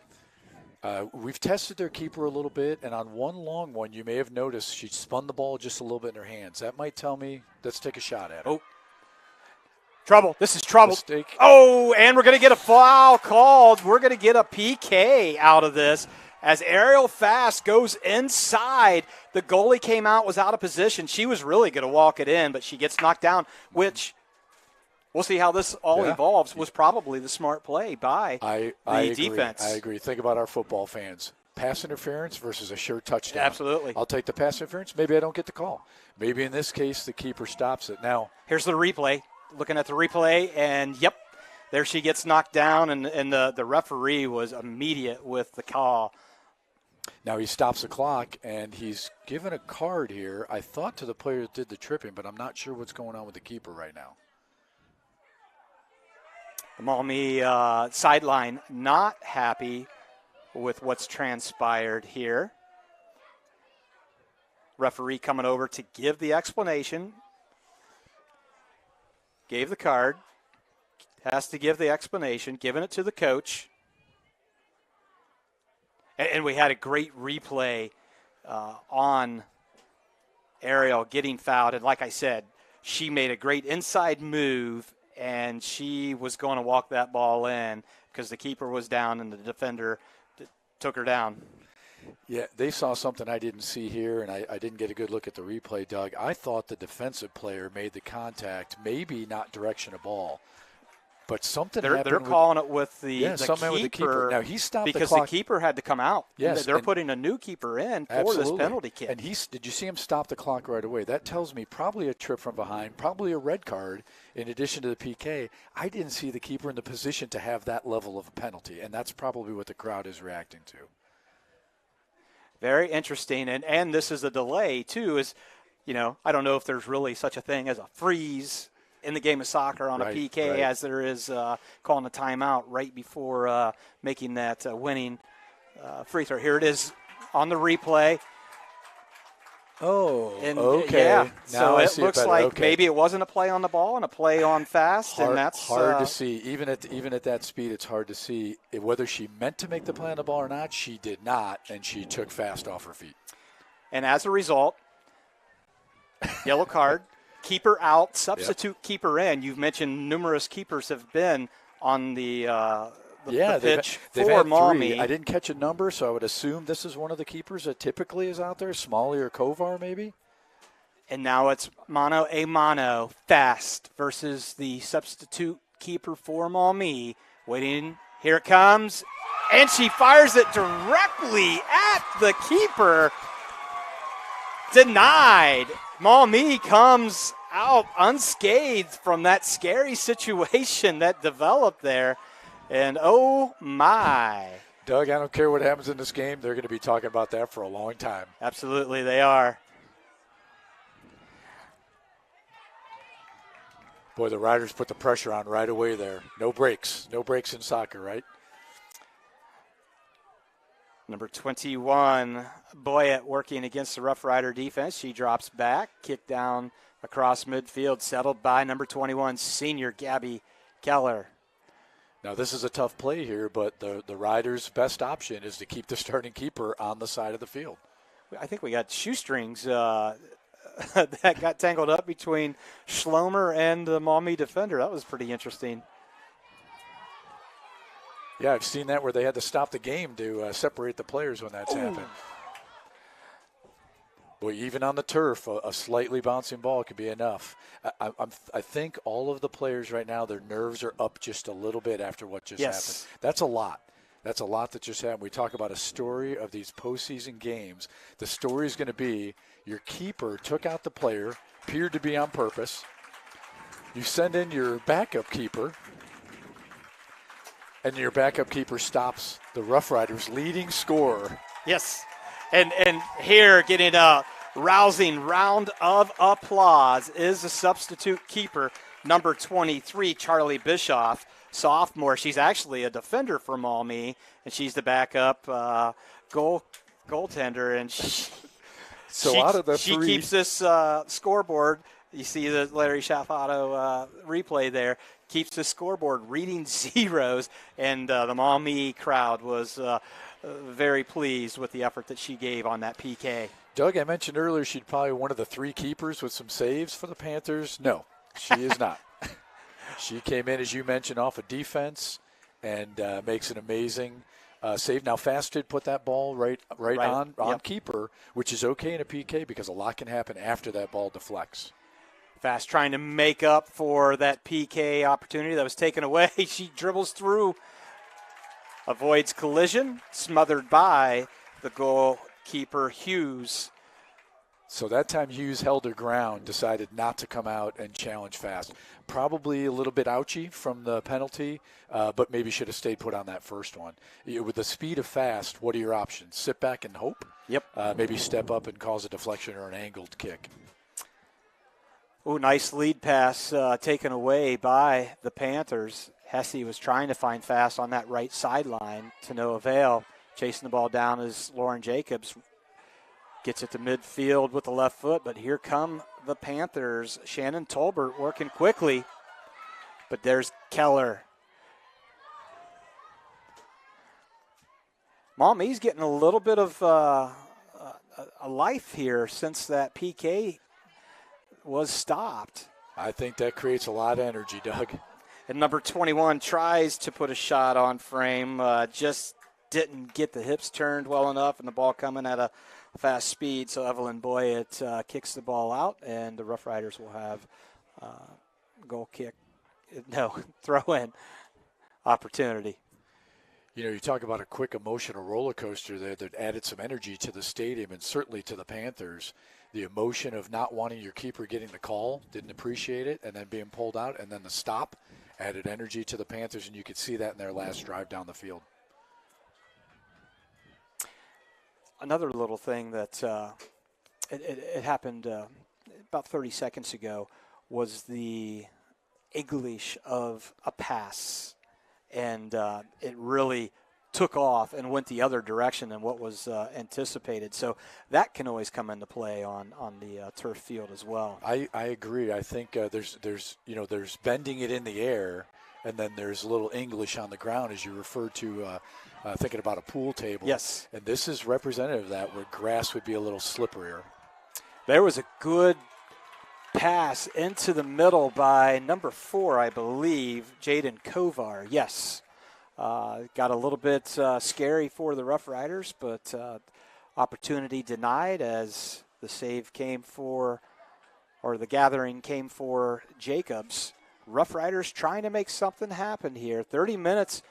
We've tested their keeper a little bit, and on one long one, you may have noticed she spun the ball just a little bit in her hands. That might tell me, let's take a shot at it. Oh. Trouble. This is trouble. Mistake. Oh, and we're going to get a foul called. We're going to get a PK out of this as Ariel Fast goes inside. The goalie came out, was out of position. She was really going to walk it in, but she gets knocked down, which we'll see how this all evolves, was probably the smart play by the defense. I agree. Think about our football fans. Pass interference versus a sure touchdown. Absolutely. I'll take the pass interference. Maybe I don't get the call. Maybe in this case the keeper stops it. Now, here's the replay. Looking at the replay, and yep, there she gets knocked down, and the referee was immediate with the call. Now he stops the clock, and he's given a card here, I thought, to the player that did the tripping, but I'm not sure what's going on with the keeper right now. The Maumee sideline not happy with what's transpired here. Referee coming over to give the explanation. Gave the card, has to give the explanation, giving it to the coach. And we had a great replay on Ariel getting fouled. And like I said, she made a great inside move, and she was going to walk that ball in because the keeper was down and the defender took her down. Yeah, they saw something I didn't see here, and I didn't get a good look at the replay, Doug. I thought the defensive player made the contact, maybe not direction of ball, but something happened. They're calling it with the keeper. Now, he stopped the because clock. The keeper had to come out. Yes, they're putting a new keeper in for this penalty kick. And did you see him stop the clock right away? That tells me probably a trip from behind, probably a red card in addition to the PK. I didn't see the keeper in the position to have that level of a penalty, and that's probably what the crowd is reacting to. Very interesting, and this is a delay, too, is, I don't know if there's really such a thing as a freeze in the game of soccer on a PK as there is calling a timeout right before making that winning free throw. Here it is on the replay. Oh, and, okay. Yeah, now so it looks like maybe it wasn't a play on the ball and a play on Fast, and that's hard to see. Even at that speed, it's hard to see whether she meant to make the play on the ball or not. She did not, and she took Fast off her feet. And as a result, yellow card, keeper out, substitute keeper in. You've mentioned numerous keepers have been on the pitch they've for had Maumee. 3. I didn't catch a number, so I would assume this is one of the keepers that typically is out there, Smalley or Kovar maybe. And now it's mano a mano, Fast versus the substitute keeper for Maumee. Waiting, here it comes, and she fires it directly at the keeper. Denied. Maumee comes out unscathed from that scary situation that developed there. And, oh, my. Doug, I don't care what happens in this game. They're going to be talking about that for a long time. Absolutely, they are. Boy, the Riders put the pressure on right away there. No breaks. No breaks in soccer, right? Number 21, Boyett working against the Rough Rider defense. She drops back, kick down across midfield, settled by number 21, senior Gabby Keller. Now, this is a tough play here, but the Riders' best option is to keep the starting keeper on the side of the field. I think we got shoestrings that got tangled up between Schlomer and the Maumee defender. That was pretty interesting. Yeah, I've seen that where they had to stop the game to separate the players when that's happened. Boy, even on the turf, a slightly bouncing ball could be enough. I think all of the players right now, their nerves are up just a little bit after what just happened. That's a lot. That's a lot that just happened. We talk about a story of these postseason games. The story is going to be your keeper took out the player, appeared to be on purpose. You send in your backup keeper, and your backup keeper stops the Rough Riders' leading scorer. Yes. And here, getting a rousing round of applause is the substitute keeper, number 23, Charlie Bischoff, sophomore. She's actually a defender for Maumee, and she's the backup goaltender. And she keeps this scoreboard. You see the Larry Schafato replay there. Keeps the scoreboard reading zeros, and the Maumee crowd was very pleased with the effort that she gave on that PK. Doug, I mentioned earlier she'd probably one of the 3 keepers with some saves for the Panthers. No, she is not. She came in, as you mentioned, off of defense and makes an amazing save. Now, Fast did put that ball right on keeper, which is okay in a PK because a lot can happen after that ball deflects. Fast trying to make up for that PK opportunity that was taken away. She dribbles through, avoids collision, smothered by the goalkeeper Hughes. So that time Hughes held her ground, decided not to come out and challenge Fast. Probably a little bit ouchy from the penalty, but maybe should have stayed put on that first one. With the speed of Fast, what are your options? Sit back and hope? Yep. Maybe step up and cause a deflection or an angled kick. Oh, nice lead pass taken away by the Panthers. Hesse was trying to find Fast on that right sideline to no avail. Chasing the ball down is Lauren Jacobs. Gets it to midfield with the left foot, but here come the Panthers. Shannon Tolbert working quickly, but there's Keller. Maumee's getting a little bit of a life here since that PK was stopped. I think that creates a lot of energy, Doug. And number 21 tries to put a shot on frame, just didn't get the hips turned well enough, and the ball coming at a fast speed. So Evelyn Boyett kicks the ball out, and the Rough Riders will have throw-in opportunity. You know, you talk about a quick emotional roller coaster there that added some energy to the stadium and certainly to the Panthers. The emotion of not wanting your keeper getting the call, didn't appreciate it, and then being pulled out, and then the stop added energy to the Panthers, and you could see that in their last drive down the field. Another little thing that it happened about 30 seconds ago was the English of a pass, and it really took off and went the other direction than what was anticipated. So that can always come into play on the turf field as well. I agree. I think there's bending it in the air, and then there's a little English on the ground, as you referred to, thinking about a pool table. Yes. And this is representative of that, where grass would be a little slipperier. There was a good pass into the middle by number 4, I believe, Jaden Kovar. Yes. Got a little bit scary for the Rough Riders, but opportunity denied as the save came for, or the gathering came for Jacobs. Rough Riders trying to make something happen here. 30 minutes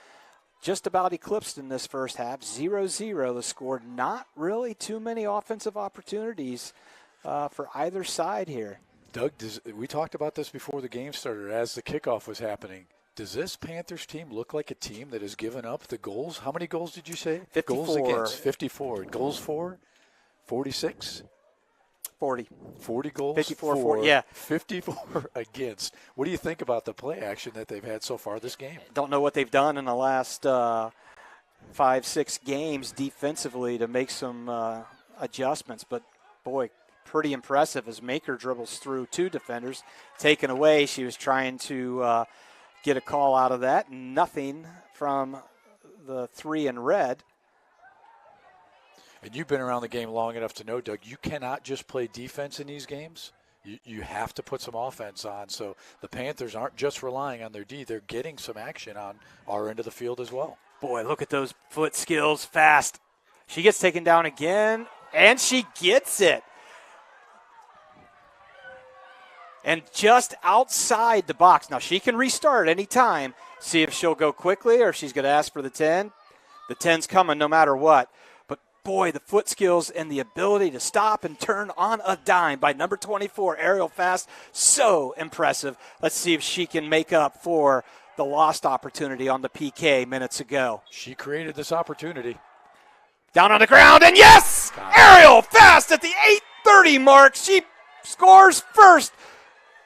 just about eclipsed in this first half. 0-0 the score. Not really too many offensive opportunities for either side here. Doug, we talked about this before the game started as the kickoff was happening. Does this Panthers team look like a team that has given up the goals? How many goals did you say? 54. Goals against 54. Goals for? 46? 40. 40 goals 54 for, yeah. 54 against. What do you think about the play action that they've had so far this game? Don't know what they've done in the last 5-6 games defensively to make some adjustments. But, boy, pretty impressive as Maker dribbles through 2 defenders. Taken away, she was trying to get a call out of that. Nothing from the 3 in red. And you've been around the game long enough to know, Doug, you cannot just play defense in these games. You have to put some offense on. So the Panthers aren't just relying on their D. They're getting some action on our end of the field as well. Boy, look at those foot skills fast. She gets taken down again, and she gets it. And just outside the box. Now, she can restart any time. See if she'll go quickly or if she's going to ask for the 10. The 10's coming no matter what. Boy, the foot skills and the ability to stop and turn on a dime by number 24, Ariel Fast, so impressive. Let's see if she can make up for the lost opportunity on the PK minutes ago. She created this opportunity. Down on the ground, and yes! Ariel Fast at the 8:30 mark. She scores first.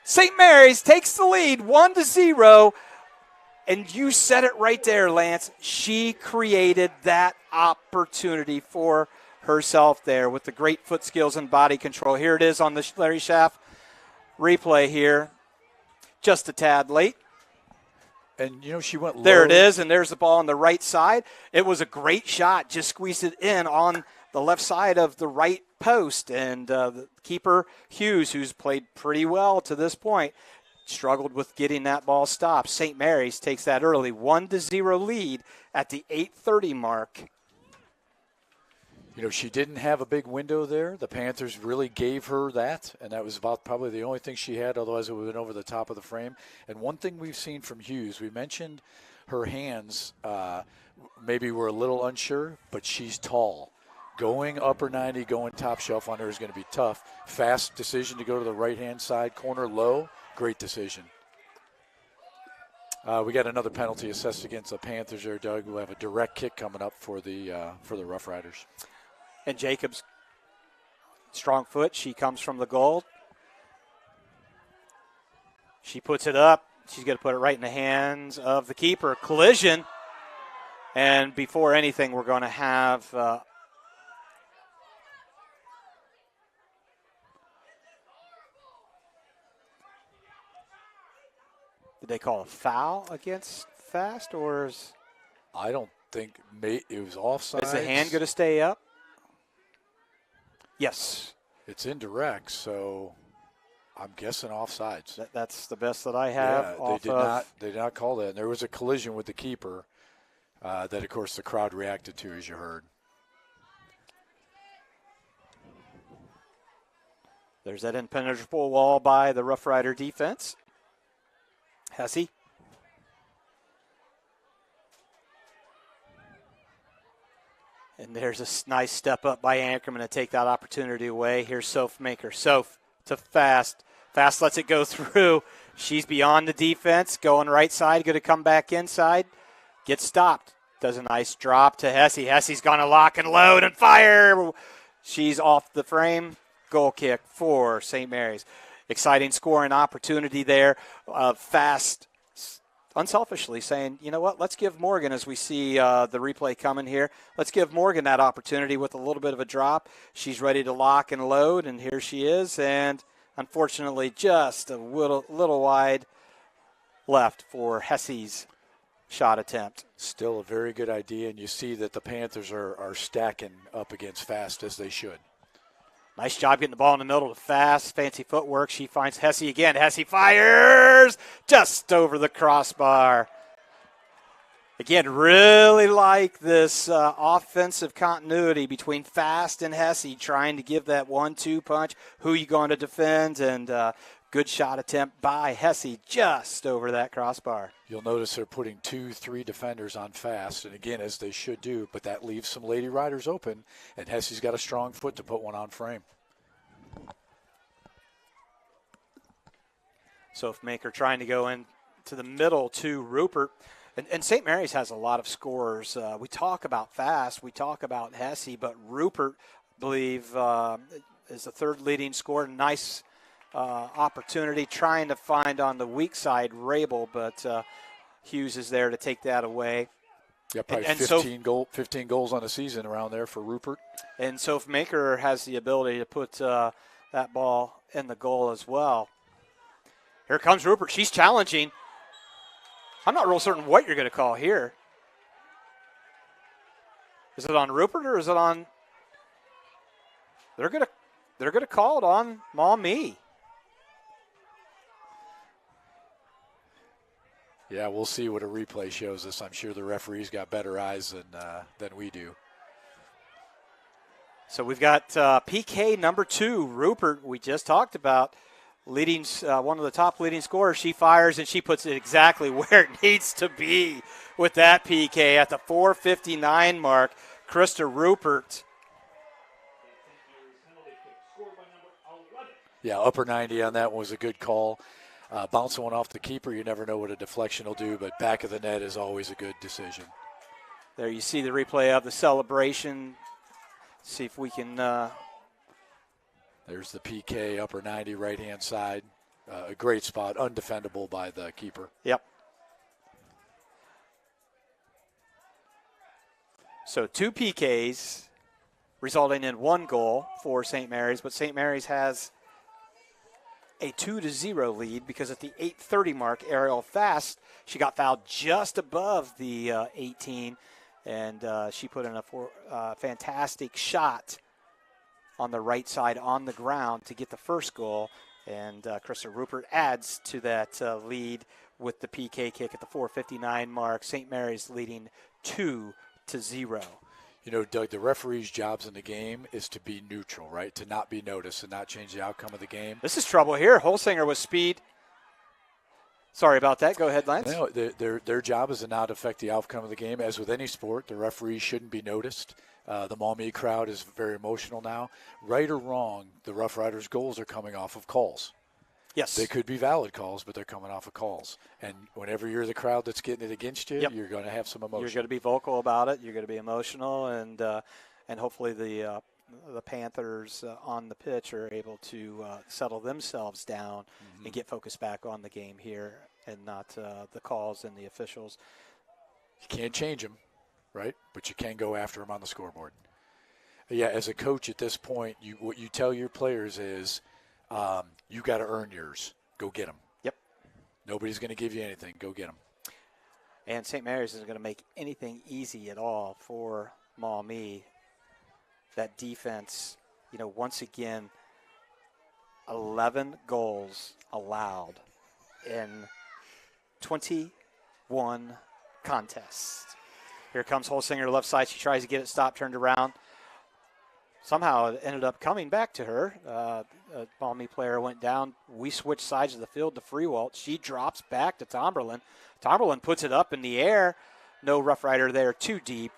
St. Mary's takes the lead 1-0. And you said it right there, Lance. She created that opportunity for herself there with the great foot skills and body control. Here it is on the Larry Schaff replay here. Just a tad late. And, she went low. There it is, and there's the ball on the right side. It was a great shot. Just squeezed it in on the left side of the right post. And the keeper, Hughes, who's played pretty well to this point, struggled with getting that ball stopped. St. Mary's takes that early 1-0 lead at the 8:30 mark. She didn't have a big window there. The Panthers really gave her that, and that was about probably the only thing she had, otherwise it would have been over the top of the frame. And one thing we've seen from Hughes, we mentioned her hands maybe were a little unsure, but she's tall. Going upper 90, going top shelf on her is going to be tough. Fast decision to go to the right-hand side corner low. Great decision. We got another penalty assessed against the Panthers there, Doug. We'll have a direct kick coming up for the Rough Riders. And Jacobs, strong foot. She comes from the goal. She puts it up. She's going to put it right in the hands of the keeper. Collision. And before anything, we're going to have did they call a foul against Fast, or is I don't think it was offside. Is the hand going to stay up? Yes. It's indirect, so I'm guessing offsides. That's the best that I have. Yeah, they did not call that. And there was a collision with the keeper that, of course, the crowd reacted to, as you heard. There's that impenetrable wall by the Rough Rider defense. Hesse. And there's a nice step up by Ankerman to take that opportunity away. Here's Soph Maker. Soph to Fast. Fast lets it go through. She's beyond the defense, going right side, going to come back inside. Gets stopped. Does a nice drop to Hesse. Hesse's going to lock and load and fire. She's off the frame. Goal kick for St. Mary's. Exciting scoring opportunity there. Fast, unselfishly saying, you know what, let's give Morgan, as we see the replay coming here, let's give Morgan that opportunity with a little bit of a drop. She's ready to lock and load, and here she is. And unfortunately, just a little wide left for Hesse's shot attempt. Still a very good idea, and you see that the Panthers are stacking up against Fast, as they should. Nice job getting the ball in the middle to Fast. Fancy footwork. She finds Hesse again. Hesse fires just over the crossbar. Again, really like this offensive continuity between Fast and Hesse, trying to give that 1-2 punch. Who you going to defend? And good shot attempt by Hesse just over that crossbar. You'll notice they're putting 2-3 defenders on Fast, and again, as they should do, but that leaves some Lady Riders open, and Hesse's got a strong foot to put one on frame. Soph Maker trying to go into the middle to Rupert. And St. Mary's has a lot of scorers. We talk about Fast, we talk about Hesse, but Rupert, I believe, is the third leading scorer. Nice opportunity trying to find on the weak side Rabel, but Hughes is there to take that away. Yeah, probably and 15 goals on the season around there for Rupert. And Soph Maker has the ability to put that ball in the goal as well. Here comes Rupert. She's challenging. I'm not real certain what you're going to call here. Is it on Rupert or is it on? They're gonna call it on Maumee. Yeah, we'll see what a replay shows us. I'm sure the referee's got better eyes than we do. So we've got PK number 2, Rupert. We just talked about leading one of the top leading scorers. She fires and she puts it exactly where it needs to be with that PK at the 4:59 mark. Krista Rupert. Yeah, upper 90 on that one was a good call. Bouncing one off the keeper, you never know what a deflection will do, but back of the net is always a good decision. There you see the replay of the celebration. See if we can. There's the PK, upper 90, right-hand side. A great spot, undefendable by the keeper. Yep. So 2 PKs resulting in 1 goal for St. Mary's, but St. Mary's has a 2-0 lead because at the 8:30 mark, Ariel Fast, she got fouled just above the 18, and she put in a fantastic shot on the right side on the ground to get the first goal, and Krista Rupert adds to that lead with the PK kick at the 4:59 mark. St. Mary's leading 2-0. You know, Doug, the referee's jobs in the game is to be neutral, right? To not be noticed and not change the outcome of the game. This is trouble here. Holsinger with speed. Sorry about that. Go ahead, Lance. No, their job is to not affect the outcome of the game. As with any sport, the referee shouldn't be noticed. The Maumee crowd is very emotional now. Right or wrong, the Rough Riders' goals are coming off of calls. Yes. They could be valid calls, but they're coming off of calls. And whenever you're the crowd that's getting it against you, you're going to have some emotion. You're going to be vocal about it. You're going to be emotional, and hopefully the Panthers on the pitch are able to settle themselves down and get focused back on the game here and not the calls and the officials. You can't change them, right? But you can go after them on the scoreboard. Yeah, as a coach at this point, what you tell your players is you got to earn yours. Go get them. Yep. Nobody's going to give you anything. Go get them. And St. Mary's isn't going to make anything easy at all for Maumee. That defense, once again, 11 goals allowed in 21 contests. Here comes Holsinger left side. She tries to get it stopped, turned around. Somehow it ended up coming back to her. A Maumee player went down. We switched sides of the field to Freewalt. She drops back to Tomberlin. Tomberlin puts it up in the air. No Rough Rider there, too deep.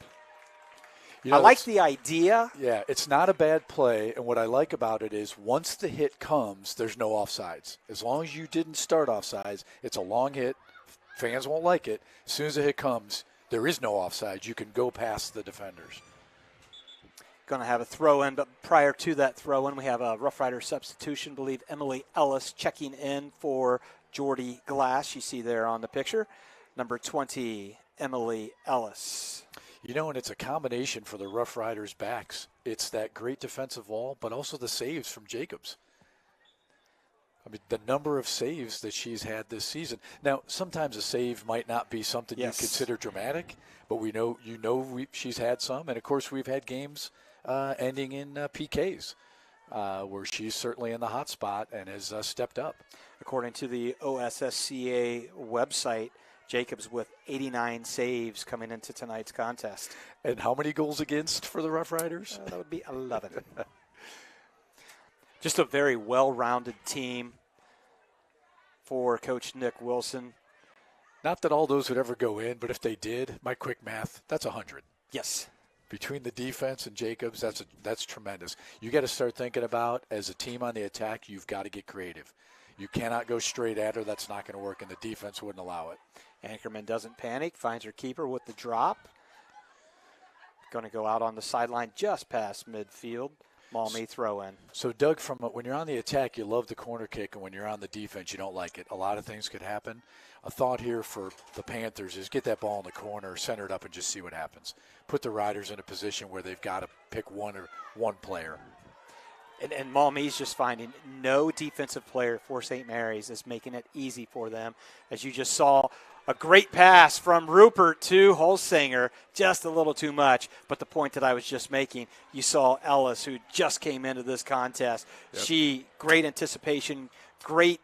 I like the idea. Yeah, it's not a bad play. And what I like about it is once the hit comes, there's no offsides. As long as you didn't start offsides, it's a long hit. Fans won't like it. As soon as the hit comes, there is no offsides. You can go past the defenders. Going to have a throw-in, but prior to that throw-in, we have a Rough Rider substitution. I believe Emily Ellis checking in for Jordy Glass. You see there on the picture. Number 20, Emily Ellis. And it's a combination for the Rough Riders' backs. It's that great defensive wall, but also the saves from Jacobs. I mean, the number of saves that she's had this season. Now, sometimes a save might not be something you consider dramatic, but she's had some. And, of course, we've had games ending in PKs where she's certainly in the hot spot and has stepped up. According to the OSSCA website, Jacobs with 89 saves coming into tonight's contest. And how many goals against for the Rough Riders? That would be 11. Just a very well-rounded team for Coach Nick Wilson. Not that all those would ever go in, but if they did, my quick math, that's 100. Yes. Between the defense and Jacobs, that's tremendous. You got to start thinking about, as a team on the attack, you've got to get creative. You cannot go straight at her. That's not going to work, and the defense wouldn't allow it. Anchorman doesn't panic, finds her keeper with the drop. Going to go out on the sideline just past midfield. Maumee throw in. So, Doug, when you're on the attack, you love the corner kick, and when you're on the defense, you don't like it. A lot of things could happen. A thought here for the Panthers is get that ball in the corner, center it up, and just see what happens. Put the Riders in a position where they've got to pick one player. And Maumee's just finding no defensive player for St. Mary's is making it easy for them. As you just saw, a great pass from Rupert to Holsinger, just a little too much. But the point that I was just making, you saw Ellis, who just came into this contest. Yep. Great anticipation, great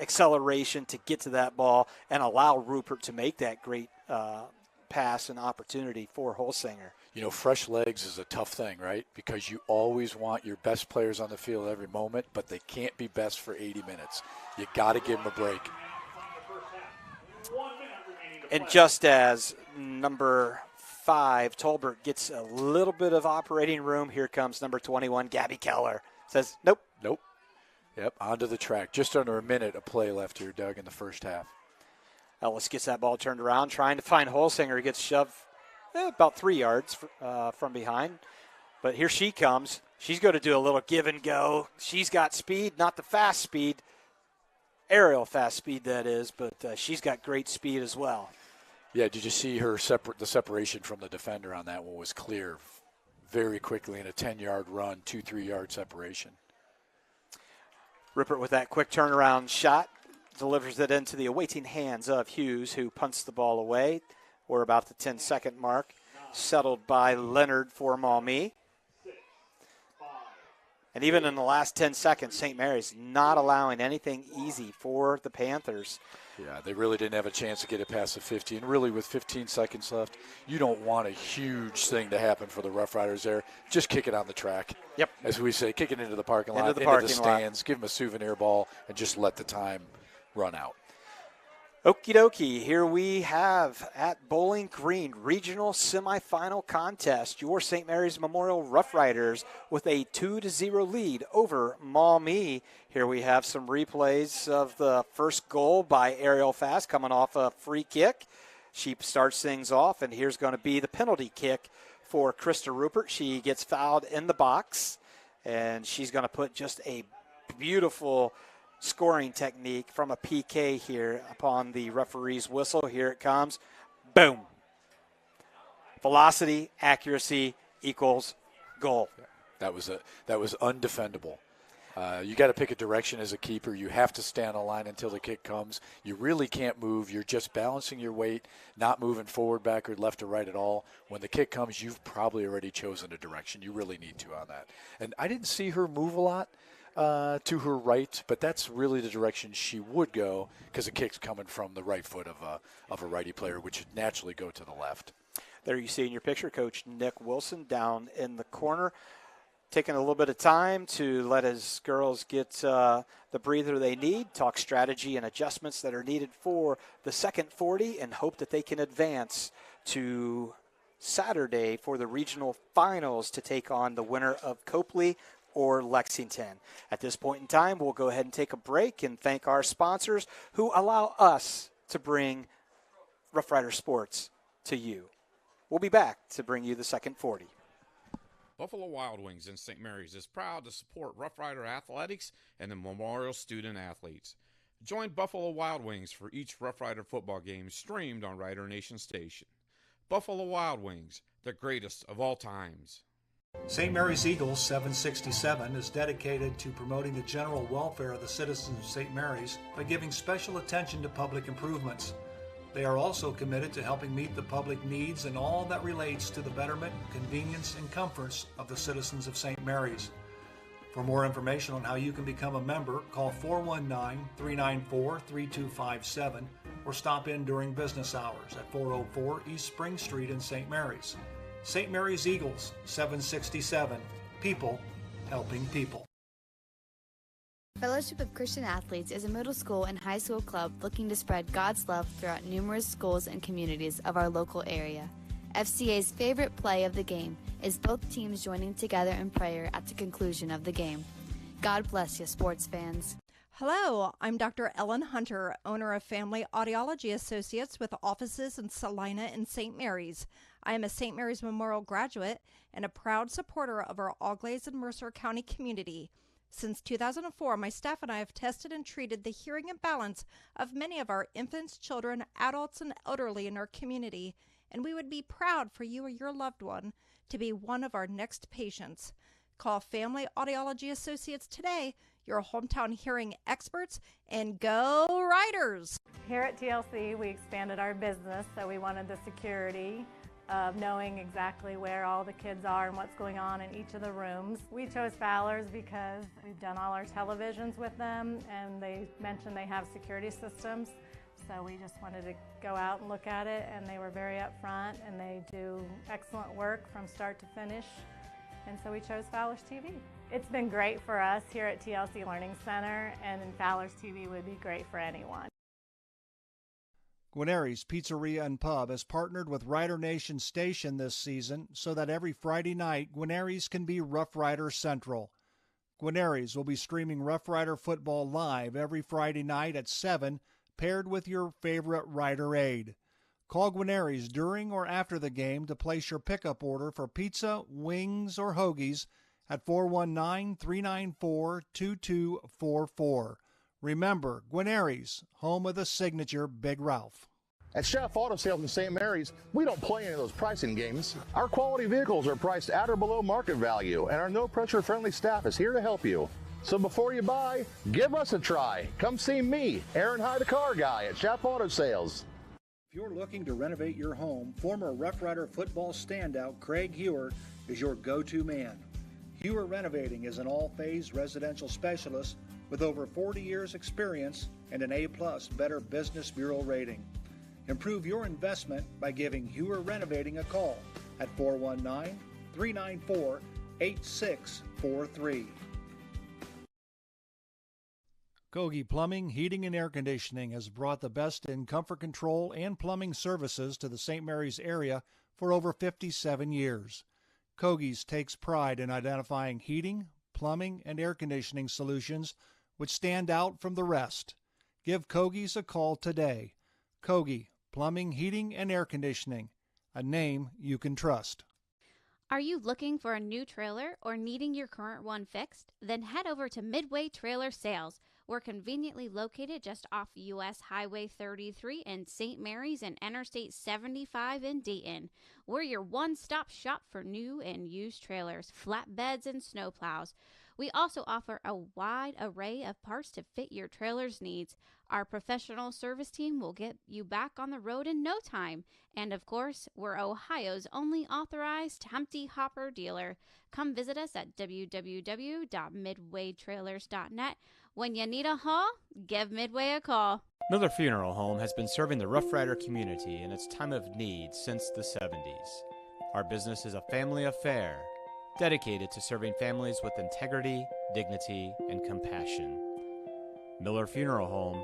acceleration to get to that ball and allow Rupert to make that great pass and opportunity for Holsinger. You know, fresh legs is a tough thing, right? Because you always want your best players on the field every moment, but they can't be best for 80 minutes. You got to give them a break. And just as number 5, Tolbert, gets a little bit of operating room, here comes number 21, Gabby Keller. Says, nope. Yep, onto the track. Just under a minute of play left here, Doug, in the first half. Ellis gets that ball turned around, trying to find Holsinger. He gets shoved about 3 yards from behind. But here she comes. She's going to do a little give and go. She's got speed, not the fast speed. Aerial fast speed, that is, but she's got great speed as well. Yeah, did you see her the separation from the defender on that one was clear very quickly in a 10-yard run, 2-3 yard separation. Rupert with that quick turnaround shot delivers it into the awaiting hands of Hughes, who punts the ball away. We're about the 10-second mark, settled by Leonard for Maumee. And even in the last 10 seconds, St. Mary's not allowing anything easy for the Panthers. Yeah, they really didn't have a chance to get it past the 50. And really, with 15 seconds left, you don't want a huge thing to happen for the Rough Riders there. Just kick it on the track. Yep. As we say, kick it into the parking lot, into the stands, give them a souvenir ball, and just let the time run out. Okie dokie, here we have at Bowling Green regional semifinal contest, your St. Mary's Memorial Rough Riders with a 2-0 lead over Maumee. Here we have some replays of the first goal by Ariel Fast coming off a free kick. She starts things off, and here's going to be the penalty kick for Krista Rupert. She gets fouled in the box, and she's going to put just a beautiful scoring technique from a PK here upon the referee's whistle. Here it comes. Boom. Velocity, accuracy equals goal. That was undefendable. You got to pick a direction as a keeper. You have to stay on the line until the kick comes. You really can't move. You're just balancing your weight, not moving forward, backward, left or right at all. When the kick comes, you've probably already chosen a direction. You really need to on that. And I didn't see her move a lot to her right, but that's really the direction she would go because the kick's coming from the right foot of a righty player, which would naturally go to the left. There you see in your picture, Coach Nick Wilson down in the corner, taking a little bit of time to let his girls get the breather they need, talk strategy and adjustments that are needed for the second 40, and hope that they can advance to Saturday for the regional finals to take on the winner of Copley or Lexington. At this point in time, we'll go ahead and take a break and thank our sponsors who allow us to bring Rough Rider Sports to you. We'll be back to bring you the second 40. Buffalo Wild Wings in St. Mary's is proud to support Rough Rider athletics and the Memorial Student Athletes. Join Buffalo Wild Wings for each Rough Rider football game streamed on Rider Nation Station. Buffalo Wild Wings, the greatest of all times. St. Mary's Eagles 767 is dedicated to promoting the general welfare of the citizens of St. Mary's by giving special attention to public improvements. They are also committed to helping meet the public needs and all that relates to the betterment, convenience, and comforts of the citizens of St. Mary's. For more information on how you can become a member, call 419-394-3257 or stop in during business hours at 404 East Spring Street in St. Mary's. St. Mary's Eagles, 767. People helping people. Fellowship of Christian Athletes is a middle school and high school club looking to spread God's love throughout numerous schools and communities of our local area. FCA's favorite play of the game is both teams joining together in prayer at the conclusion of the game. God bless you, sports fans. Hello, I'm Dr. Ellen Hunter, owner of Family Audiology Associates with offices in Salina and St. Mary's. I am a St. Mary's Memorial graduate and a proud supporter of our Auglaize and Mercer County community. Since 2004, my staff and I have tested and treated the hearing imbalance of many of our infants, children, adults, and elderly in our community, and we would be proud for you or your loved one to be one of our next patients. Call Family Audiology Associates today, your hometown hearing experts, and go Riders! Here at TLC, we expanded our business, so we wanted the security of knowing exactly where all the kids are and what's going on in each of the rooms. We chose Fowler's because we've done all our televisions with them, and they mentioned they have security systems. So we just wanted to go out and look at it, and they were very upfront, and they do excellent work from start to finish. And so we chose Fowler's TV. It's been great for us here at TLC Learning Center, and Fowler's TV would be great for anyone. Guarneri's Pizzeria and Pub has partnered with Rider Nation Station this season so that every Friday night, Guarneri's can be Rough Rider Central. Guarneri's will be streaming Rough Rider football live every Friday night at 7, paired with your favorite Rider aid. Call Guarneri's during or after the game to place your pickup order for pizza, wings, or hoagies at 419-394-2244. Remember, Guarneri's, home of the signature Big Ralph. At Chef Auto Sales in St. Mary's, we don't play any of those pricing games. Our quality vehicles are priced at or below market value, and our no-pressure friendly staff is here to help you. So before you buy, give us a try. Come see me, Aaron Hyde, the car guy at Chef Auto Sales. If you're looking to renovate your home, former Rough Rider football standout Craig Hewer is your go-to man. Hewer Renovating is an all-phase residential specialist with over 40 years experience and an A+ Better Business Bureau rating. Improve your investment by giving Hewer Renovating a call at 419-394-8643. Kogi Plumbing, Heating, and Air Conditioning has brought the best in comfort control and plumbing services to the St. Mary's area for over 57 years. Kogi's takes pride in identifying heating, plumbing, and air conditioning solutions which stand out from the rest. Give Kogi's a call today. Kogi, Plumbing, Heating, and Air Conditioning, a name you can trust. Are you looking for a new trailer or needing your current one fixed? Then head over to Midway Trailer Sales. We're conveniently located just off U.S. Highway 33 in St. Mary's and Interstate 75 in Dayton. We're your one-stop shop for new and used trailers, flatbeds, and snowplows. We also offer a wide array of parts to fit your trailer's needs. Our professional service team will get you back on the road in no time. And of course, we're Ohio's only authorized empty hopper dealer. Come visit us at www.midwaytrailers.net. When you need a haul, give Midway a call. Miller Funeral Home has been serving the Rough Rider community in its time of need since the 70s. Our business is a family affair, dedicated to serving families with integrity, dignity, and compassion. Miller Funeral Home,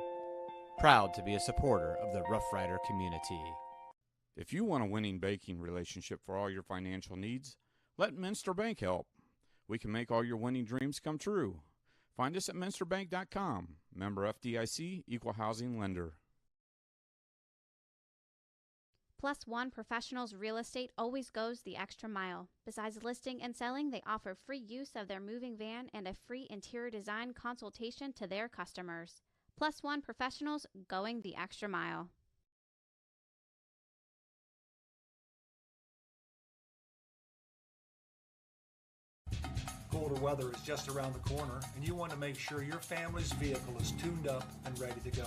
proud to be a supporter of the Rough Rider community. If you want a winning banking relationship for all your financial needs, let Minster Bank help. We can make all your winning dreams come true. Find us at minsterbank.com. Member FDIC, Equal Housing Lender. Plus One Professionals Real Estate always goes the extra mile. Besides listing and selling, they offer free use of their moving van and a free interior design consultation to their customers. Plus One Professionals, going the extra mile. Colder weather is just around the corner, and you want to make sure your family's vehicle is tuned up and ready to go.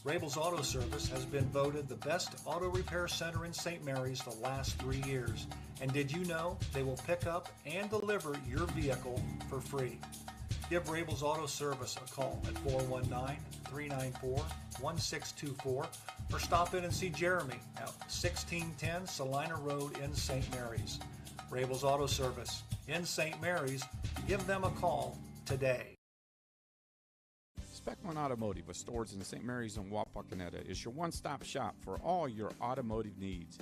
Rabel's Auto Service has been voted the best auto repair center in St. Mary's the last 3 years. And did you know they will pick up and deliver your vehicle for free? Give Rabel's Auto Service a call at 419-394-1624 or stop in and see Jeremy at 1610 Salina Road in St. Mary's. Rabel's Auto Service in St. Mary's. Give them a call today. Speckman Automotive with stores in St. Mary's and Wapakoneta is your one-stop shop for all your automotive needs.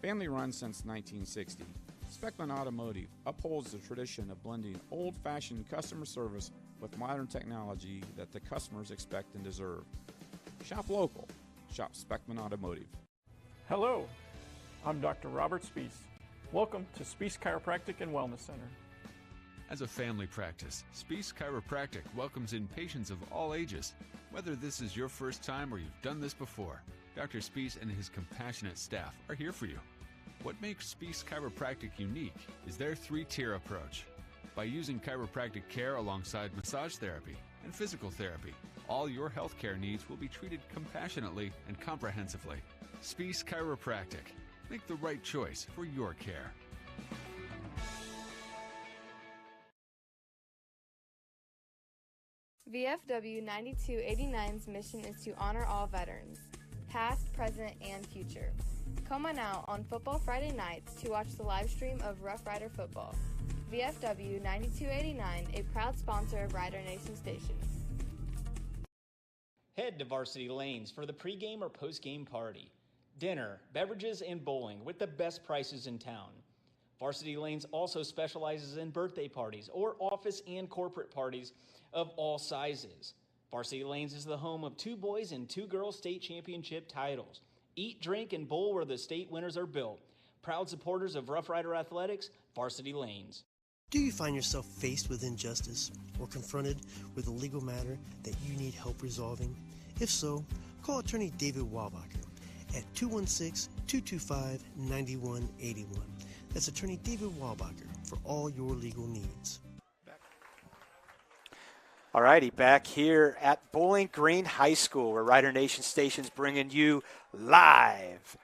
Family run since 1960, Speckman Automotive upholds the tradition of blending old-fashioned customer service with modern technology that the customers expect and deserve. Shop local. Shop Speckman Automotive. Hello. I'm Dr. Robert Spees. Welcome to Spees Chiropractic and Wellness Center. As a family practice, Spees Chiropractic welcomes in patients of all ages. Whether this is your first time or you've done this before, Dr. Spees and his compassionate staff are here for you. What makes Spees Chiropractic unique is their 3-tier approach. By using chiropractic care alongside massage therapy and physical therapy, all your healthcare needs will be treated compassionately and comprehensively. Spees Chiropractic. Make the right choice for your care. VFW 9289's mission is to honor all veterans, past, present, and future. Come on out on Football Friday nights to watch the live stream of Rough Rider football. VFW 9289, a proud sponsor of Rider Nation Stations. Head to Varsity Lanes for the pregame or postgame party. Dinner, beverages, and bowling with the best prices in town. Varsity Lanes also specializes in birthday parties or office and corporate parties of all sizes. Varsity Lanes is the home of 2 boys and 2 girls state championship titles. Eat, drink, and bowl where the state winners are built. Proud supporters of Rough Rider Athletics, Varsity Lanes. Do you find yourself faced with injustice or confronted with a legal matter that you need help resolving? If so, call attorney David Walbacher at 216-225-9181. That's attorney David Walbacher for all your legal needs. All righty, back here at Bowling Green High School, where Rider Nation Station's bringing you live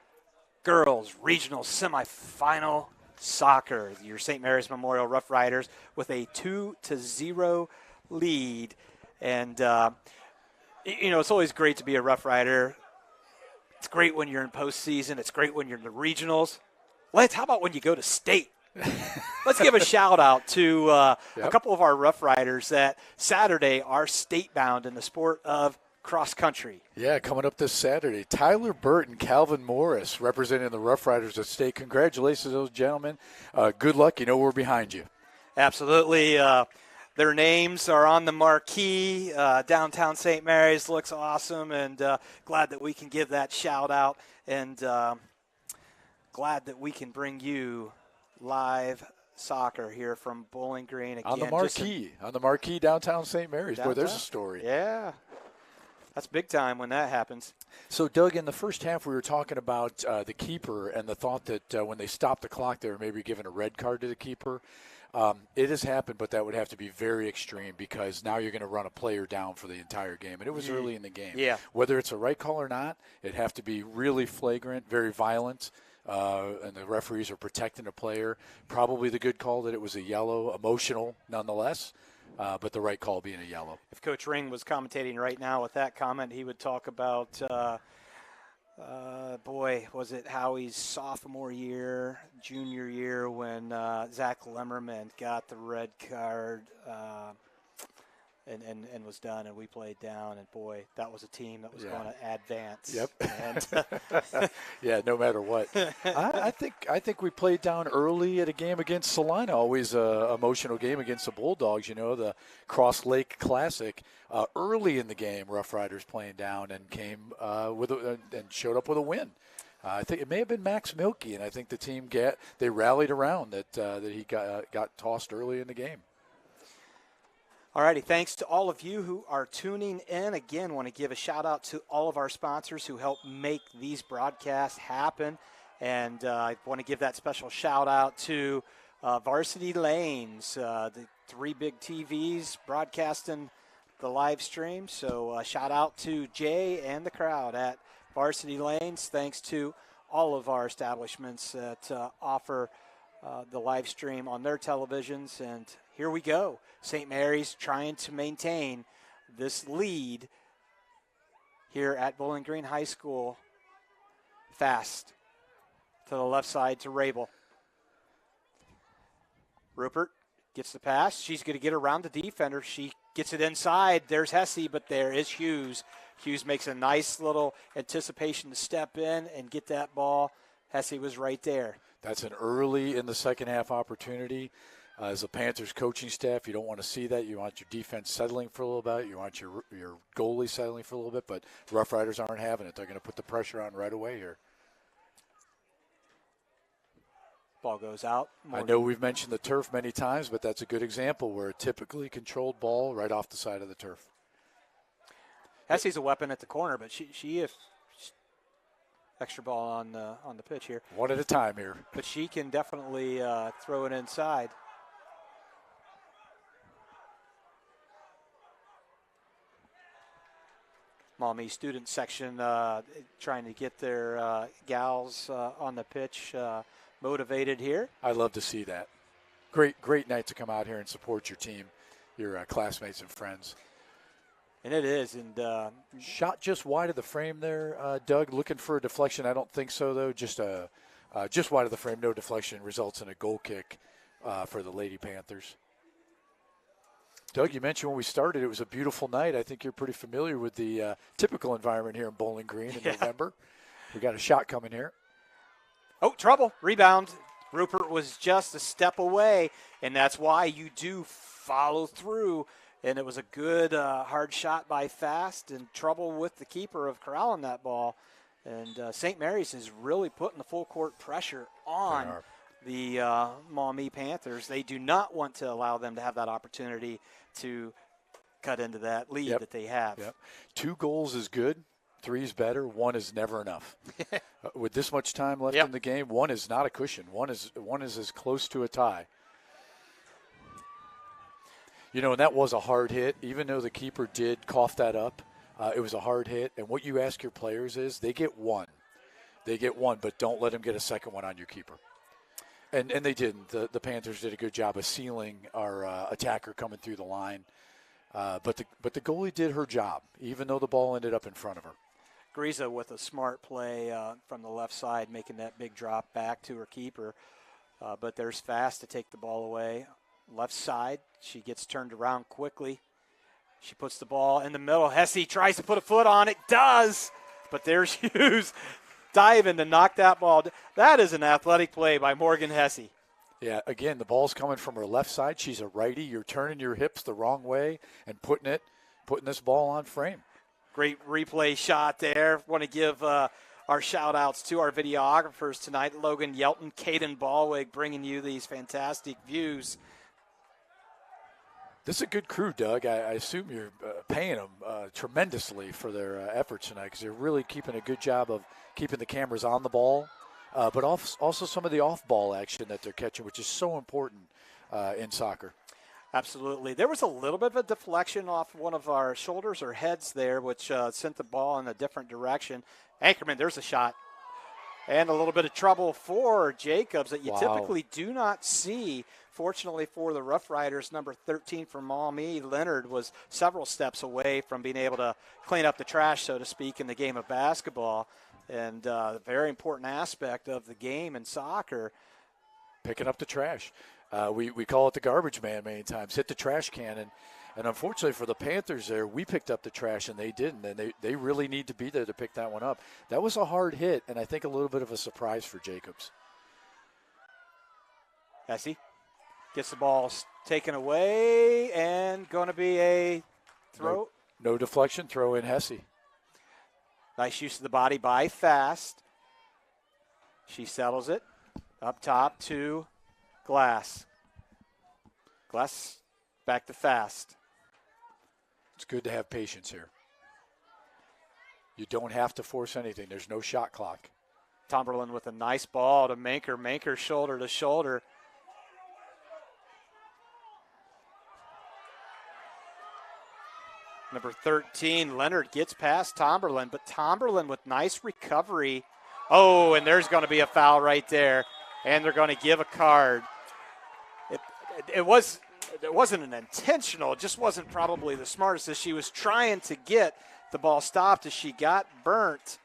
girls regional semifinal soccer. Your St. Mary's Memorial Rough Riders with a 2-0 lead. And, it's always great to be a Rough Rider. It's great when you're in postseason. It's great when you're in the regionals. Lance, how about when you go to state? Let's give a shout-out to a couple of our Rough Riders that Saturday are state-bound in the sport of cross-country. Yeah, coming up this Saturday. Tyler Burt and Calvin Morris representing the Rough Riders at state. Congratulations to those gentlemen. Good luck. You know we're behind you. Absolutely. Their names are on the marquee. Downtown St. Mary's looks awesome, and glad that we can give that shout-out, and glad that we can bring you live soccer here from Bowling Green again. On the marquee downtown St. Mary's. Downtown. Boy, there's a story. Yeah. That's big time when that happens. So, Doug, in the first half we were talking about the keeper and the thought that when they stopped the clock they were maybe giving a red card to the keeper. It has happened, but that would have to be very extreme because now you're going to run a player down for the entire game. And it was early in the game. Yeah. Whether it's a right call or not, it'd have to be really flagrant, very violent. And the referees are protecting the player. Probably the good call that it was a yellow, emotional nonetheless, but the right call being a yellow. If Coach Ring was commentating right now with that comment, he would talk about, was it Howie's sophomore year, junior year, when Zach Lemmerman got the red card and was done, and we played down, and boy, that was a team that was going to advance. Yep. And yeah, no matter what. I think we played down early at a game against Salina, always an emotional game against the Bulldogs, the Cross Lake Classic. Early in the game, Rough Riders playing down and came and showed up with a win. I think it may have been Max Milkey, and I think the team they rallied around that he got tossed early in the game. All righty, thanks to all of you who are tuning in. Again, want to give a shout-out to all of our sponsors who help make these broadcasts happen. And I want to give that special shout-out to Varsity Lanes, the 3 big TVs broadcasting the live stream. So shout-out to Jay and the crowd at Varsity Lanes. Thanks to all of our establishments that offer the live stream on their televisions. And here we go. St. Mary's trying to maintain this lead here at Bowling Green High School. Fast to the left side to Rabel. Rupert gets the pass. She's going to get around the defender. She gets it inside. There's Hesse, but there is Hughes. Hughes makes a nice little anticipation to step in and get that ball. Hesse was right there. That's an early in the second half opportunity. As a Panthers coaching staff, you don't want to see that. You want your defense settling for a little bit. You want your goalie settling for a little bit. But Rough Riders aren't having it. They're going to put the pressure on right away here. Ball goes out. I know we've mentioned the turf many times, but that's a good example where a typically controlled ball right off the side of the turf. Hesse's a weapon at the corner, but she if extra ball on the pitch here. One at a time here. But she can definitely throw it inside. Maumee student section trying to get their gals on the pitch motivated here. I love to see that. Great night to come out here and support your team, your classmates and friends. And it is. And shot just wide of the frame there, Doug. Looking for a deflection. I don't think so, though. Just wide of the frame, no deflection, results in a goal kick for the Lady Panthers. Doug, you mentioned when we started it was a beautiful night. I think you're pretty familiar with the typical environment here in Bowling Green in November. We got a shot coming here. Oh, trouble. Rebound. Rupert was just a step away, and that's why you do follow through. And it was a good hard shot by Fast, and trouble with the keeper of corralling that ball. And St. Mary's is really putting the full court pressure on the Maumee Panthers. They do not want to allow them to have that opportunity to cut into that lead that they have. Yep. 2 goals is good. 3 is better. 1 is never enough. With this much time left in the game, 1 is not a cushion. 1 is as close to a tie. You know, and that was a hard hit. Even though the keeper did cough that up, it was a hard hit. And what you ask your players is they get 1. They get 1, but don't let them get a second one on your keeper. And they didn't. The Panthers did a good job of sealing our attacker coming through the line. But the goalie did her job, even though the ball ended up in front of her. Griza with a smart play from the left side, making that big drop back to her keeper. But there's Fast to take the ball away. Left side, she gets turned around quickly. She puts the ball in the middle. Hesse tries to put a foot on it. Does. But there's Hughes diving to knock that ball. That is an athletic play by Morgan Hesse. Yeah, again, the ball's coming from her left side. She's a righty. You're turning your hips the wrong way and putting this ball on frame. Great replay shot there. Want to give our shout-outs to our videographers tonight. Logan Yelton, Caden Ballwig bringing you these fantastic views. This is a good crew, Doug. I assume you're paying them tremendously for their efforts tonight because they're really keeping a good job of keeping the cameras on the ball, but also some of the off-ball action that they're catching, which is so important in soccer. Absolutely. There was a little bit of a deflection off one of our shoulders or heads there, which sent the ball in a different direction. Anchorman, there's a shot. And a little bit of trouble for Jacobs that you typically do not see. Fortunately for the Rough Riders, number 13 for Maumee, Leonard was several steps away from being able to clean up the trash, so to speak, in the game of basketball. And a very important aspect of the game in soccer. Picking up the trash. We call it the garbage man many times. Hit the trash can. And unfortunately for the Panthers there, we picked up the trash and they didn't. And they really need to be there to pick that one up. That was a hard hit, and I think a little bit of a surprise for Jacobs. Hesse gets the ball taken away and going to be a throw. No deflection, throw in Hesse. Nice use of the body by Fast. She settles it up top to Glass. Glass back to Fast. It's good to have patience here. You don't have to force anything. There's no shot clock. Tomberlin with a nice ball to Manker. Manker shoulder to shoulder. Number 13, Leonard gets past Tomberlin, but Tomberlin with nice recovery. Oh, and there's going to be a foul right there, and they're going to give a card. It wasn't an intentional. It just wasn't probably the smartest as she was trying to get the ball stopped as she got burnt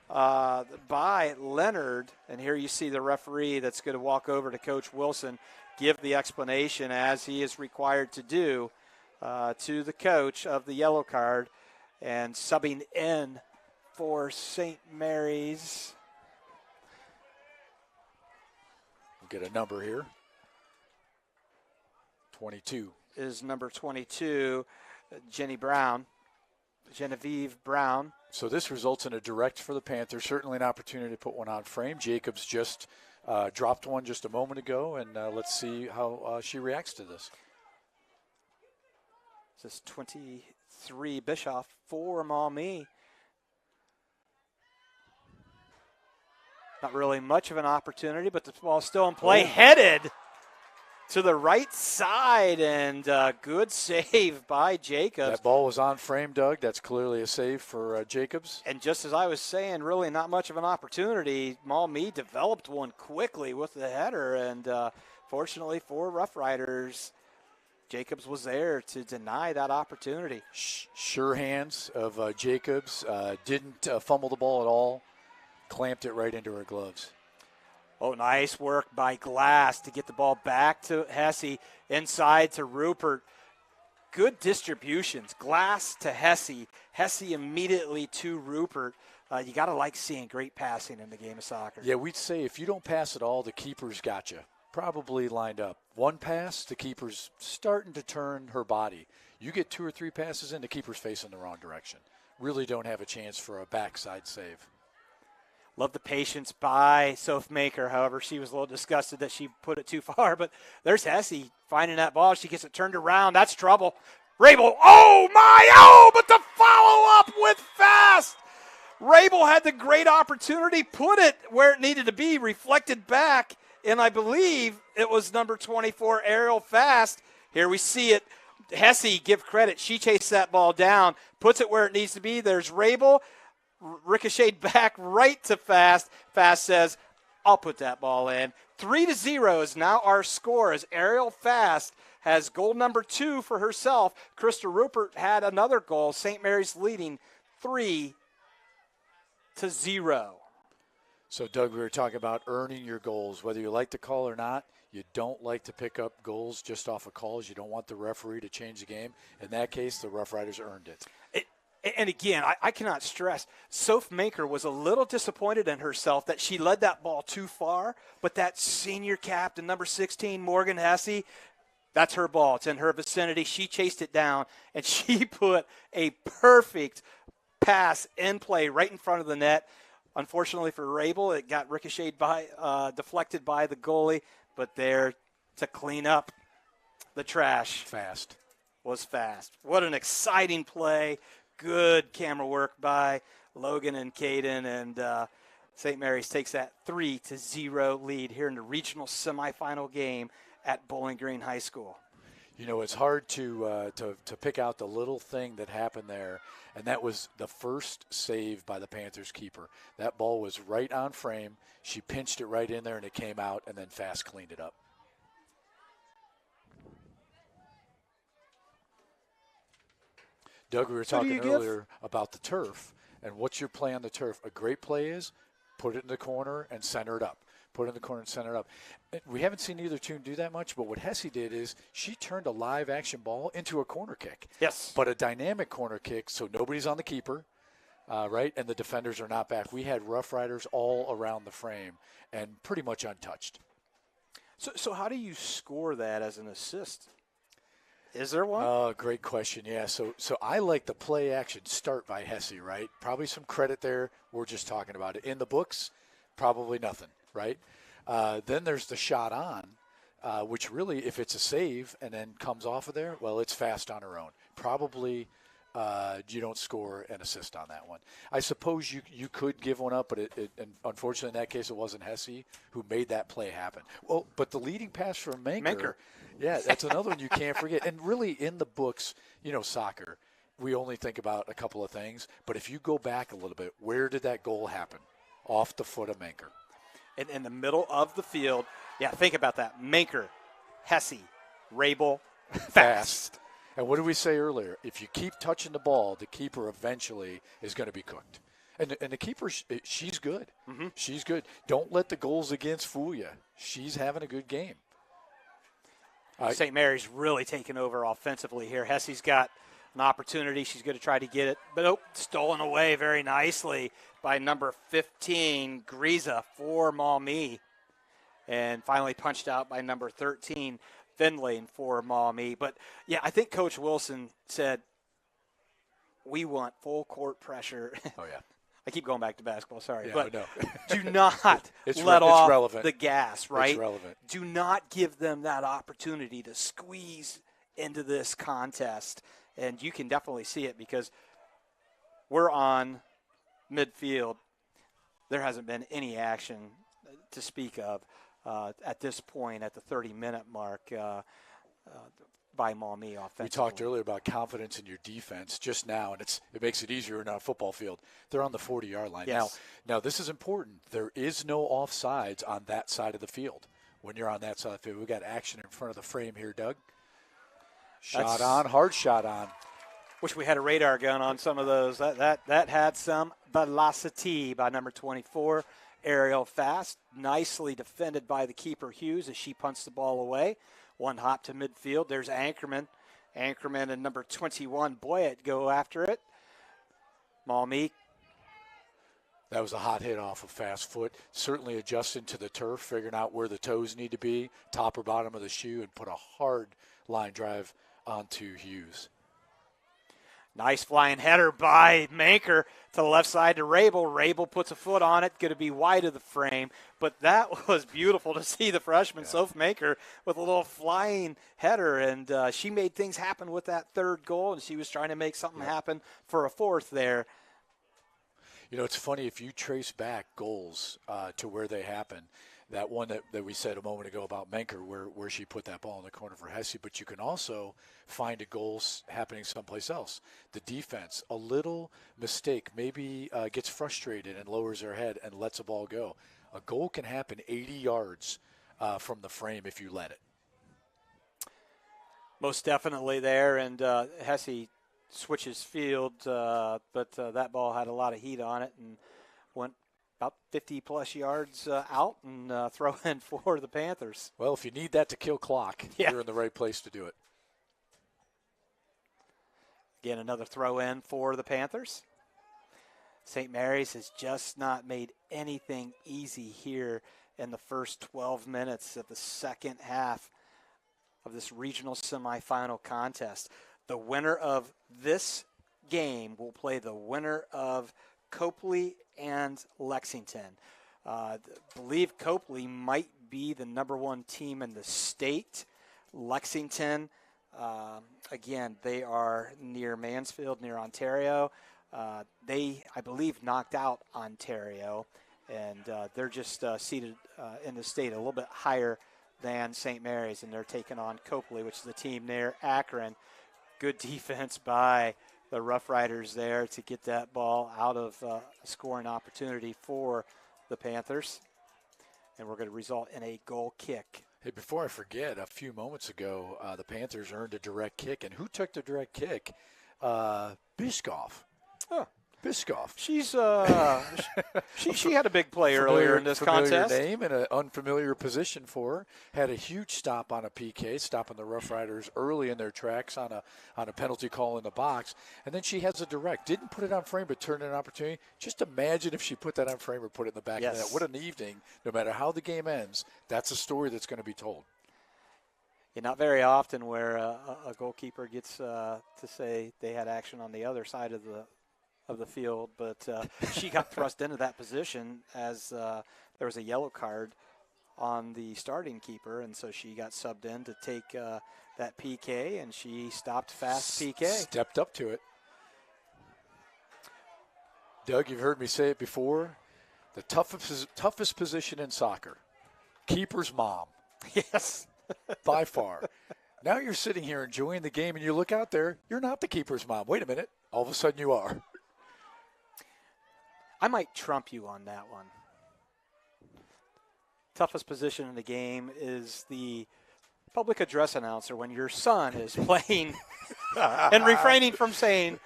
by Leonard. And here you see the referee that's going to walk over to Coach Wilson, give the explanation as he is required to do to the coach of the yellow card. And subbing in for St. Mary's. We'll get a number here. 22. Is number 22, Genevieve Brown. So this results in a direct for the Panthers. Certainly an opportunity to put one on frame. Jacobs just dropped one just a moment ago, and let's see how she reacts to this. This is 23 Bischoff for Maumee. Not really much of an opportunity, but the ball's still in play. Headed to the right side, and good save by Jacobs. That ball was on frame, Doug. That's clearly a save for Jacobs. And just as I was saying, really not much of an opportunity. Maumee developed one quickly with the header, and fortunately for Rough Riders, Jacobs was there to deny that opportunity. Sure hands of Jacobs. Didn't fumble the ball at all. Clamped it right into her gloves. Oh, nice work by Glass to get the ball back to Hesse, inside to Rupert. Good distributions. Glass to Hesse. Hesse immediately to Rupert. You got to like seeing great passing in the game of soccer. Yeah, we'd say if you don't pass at all, the keeper's got you. Probably lined up. One pass, the keeper's starting to turn her body. You get 2 or 3 passes in, the keeper's facing the wrong direction. Really don't have a chance for a backside save. Love the patience by Sofmaker. However, she was a little disgusted that she put it too far. But there's Hesse finding that ball. She gets it turned around. That's trouble. Rabel, oh my, oh, but the follow-up with Fast. Rabel had the great opportunity, put it where it needed to be, reflected back, and I believe it was number 24, Ariel Fast. Here we see it. Hesse, give credit. She chased that ball down, puts it where it needs to be. There's Rabel. Ricocheted back right to Fast. Fast says, I'll put that ball in. 3-0 is now our score as Ariel Fast has goal number 2 for herself. Krista Rupert had another goal. St. Mary's leading 3-0. So, Doug, we were talking about earning your goals. Whether you like the call or not, you don't like to pick up goals just off of calls. You don't want the referee to change the game. In that case, the Rough Riders earned it. And again, I cannot stress, Sofmaker was a little disappointed in herself that she led that ball too far, but that senior captain, number 16, Morgan Hesse, that's her ball. It's in her vicinity. She chased it down, and she put a perfect pass in play right in front of the net. Unfortunately for Rabel, it got ricocheted by, deflected by the goalie, but there to clean up the trash. Fast. Was Fast. What an exciting play. Good camera work by Logan and Caden, and St. Mary's takes that 3-0 lead here in the regional semifinal game at Bowling Green High School. You know, it's hard to pick out the little thing that happened there, and that was the first save by the Panthers keeper. That ball was right on frame. She pinched it right in there, and it came out, and then Fast cleaned it up. Doug, we were talking earlier about the turf, and what's your play on the turf? A great play is put it in the corner and center it up. Put it in the corner and center it up. We haven't seen either team do that much, but what Hesse did is she turned a live action ball into a corner kick. Yes. But a dynamic corner kick, so nobody's on the keeper, right, and the defenders are not back. We had Rough Riders all around the frame and pretty much untouched. So how do you score that as an assist? Is there one? Great question. Yeah, so I like the play action start by Hesse, right? Probably some credit there. We're just talking about it. In the books, probably nothing, right? Then there's the shot on, which really, if it's a save and then comes off of there, well, it's Fast on her own. Probably you don't score an assist on that one. I suppose you could give one up, but and unfortunately in that case it wasn't Hesse who made that play happen. Well, but the leading pass from Manker. Yeah, that's another one you can't forget. And really, in the books, you know, soccer, we only think about a couple of things. But if you go back a little bit, where did that goal happen? Off the foot of Manker. In the middle of the field. Yeah, think about that. Manker, Hesse, Rabel, Fast. And what did we say earlier? If you keep touching the ball, the keeper eventually is going to be cooked. And the keeper, she's good. Mm-hmm. She's good. Don't let the goals against fool you. She's having a good game. St. Mary's really taking over offensively here. Hesse's got an opportunity. She's going to try to get it. But stolen away very nicely by number 15, Griza, for Maumee. And finally punched out by number 13, Finley, for Maumee. But, yeah, I think Coach Wilson said, we want full court pressure. Oh, yeah. I keep going back to basketball, sorry. Yeah, but no. do not It's let off relevant. the gas, right? It's relevant. Do not give them that opportunity to squeeze into this contest. And you can definitely see it because we're on midfield. There hasn't been any action to speak of at this point at the 30-minute mark by Maumee offensively. We talked earlier about confidence in your defense just now, and it makes it easier in a football field. They're on the 40-yard line. Yes. Now, this is important. There is no offsides on that side of the field. When you're on that side of the field, we've got action in front of the frame here, Doug. Shot on, hard shot on. Wish we had a radar gun on some of those. That had some velocity by number 24, Ariel Fast. Nicely defended by the keeper, Hughes, as she punts the ball away. One hop to midfield. There's Anchorman. Anchorman and number 21, Boyett, go after it. Maumee. That was a hot hit off of fast foot. Certainly adjusting to the turf, figuring out where the toes need to be, top or bottom of the shoe, and put a hard line drive onto Hughes. Nice flying header by Manker to the left side to Rabel. Rabel puts a foot on it, going to be wide of the frame. But that was beautiful to see the freshman, Soph Manker, with a little flying header. And she made things happen with that third goal, and she was trying to make something happen for a fourth there. You know, it's funny, if you trace back goals to where they happen, that one that we said a moment ago about Menker, where she put that ball in the corner for Hesse, but you can also find a goal happening someplace else. The defense, a little mistake, maybe gets frustrated and lowers their head and lets a ball go. A goal can happen 80 yards from the frame if you let it. Most definitely there, and Hesse switches field, but that ball had a lot of heat on it and went about 50-plus yards out and throw in for the Panthers. Well, if you need that to kill clock, you're in the right place to do it. Again, another throw in for the Panthers. St. Mary's has just not made anything easy here in the first 12 minutes of the second half of this regional semifinal contest. The winner of this game will play the winner of Copley and Lexington. Believe Copley might be the number one team in the state. Lexington, again, they are near Mansfield, near Ontario. They, I believe, knocked out Ontario, and they're just seated in the state a little bit higher than St. Mary's, and they're taking on Copley, which is the team near Akron. Good defense by the Rough Riders there to get that ball out of a scoring opportunity for the Panthers. And we're going to result in a goal kick. Hey, before I forget, a few moments ago, the Panthers earned a direct kick. And who took the direct kick? Biskoff. Huh. Biskoff. She's she had a big play earlier in this contest. Familiar name and an unfamiliar position for her. Had a huge stop on a PK, stopping the Rough Riders early in their tracks on a penalty call in the box. And then she has a direct. Didn't put it on frame, but turned in an opportunity. Just imagine if she put that on frame or put it in the back of the net. What an evening. No matter how the game ends, that's a story that's going to be told. Yeah, not very often where a goalkeeper gets to say they had action on the other side of the field, but she got thrust into that position as there was a yellow card on the starting keeper, and so she got subbed in to take that PK, and she stopped fast PK. Stepped up to it. Doug, you've heard me say it before. The toughest position in soccer, keeper's mom. Yes. By far. Now you're sitting here enjoying the game, and you look out there, you're not the keeper's mom. Wait a minute. All of a sudden you are. I might trump you on that one. Toughest position in the game is the public address announcer when your son is playing and refraining from saying,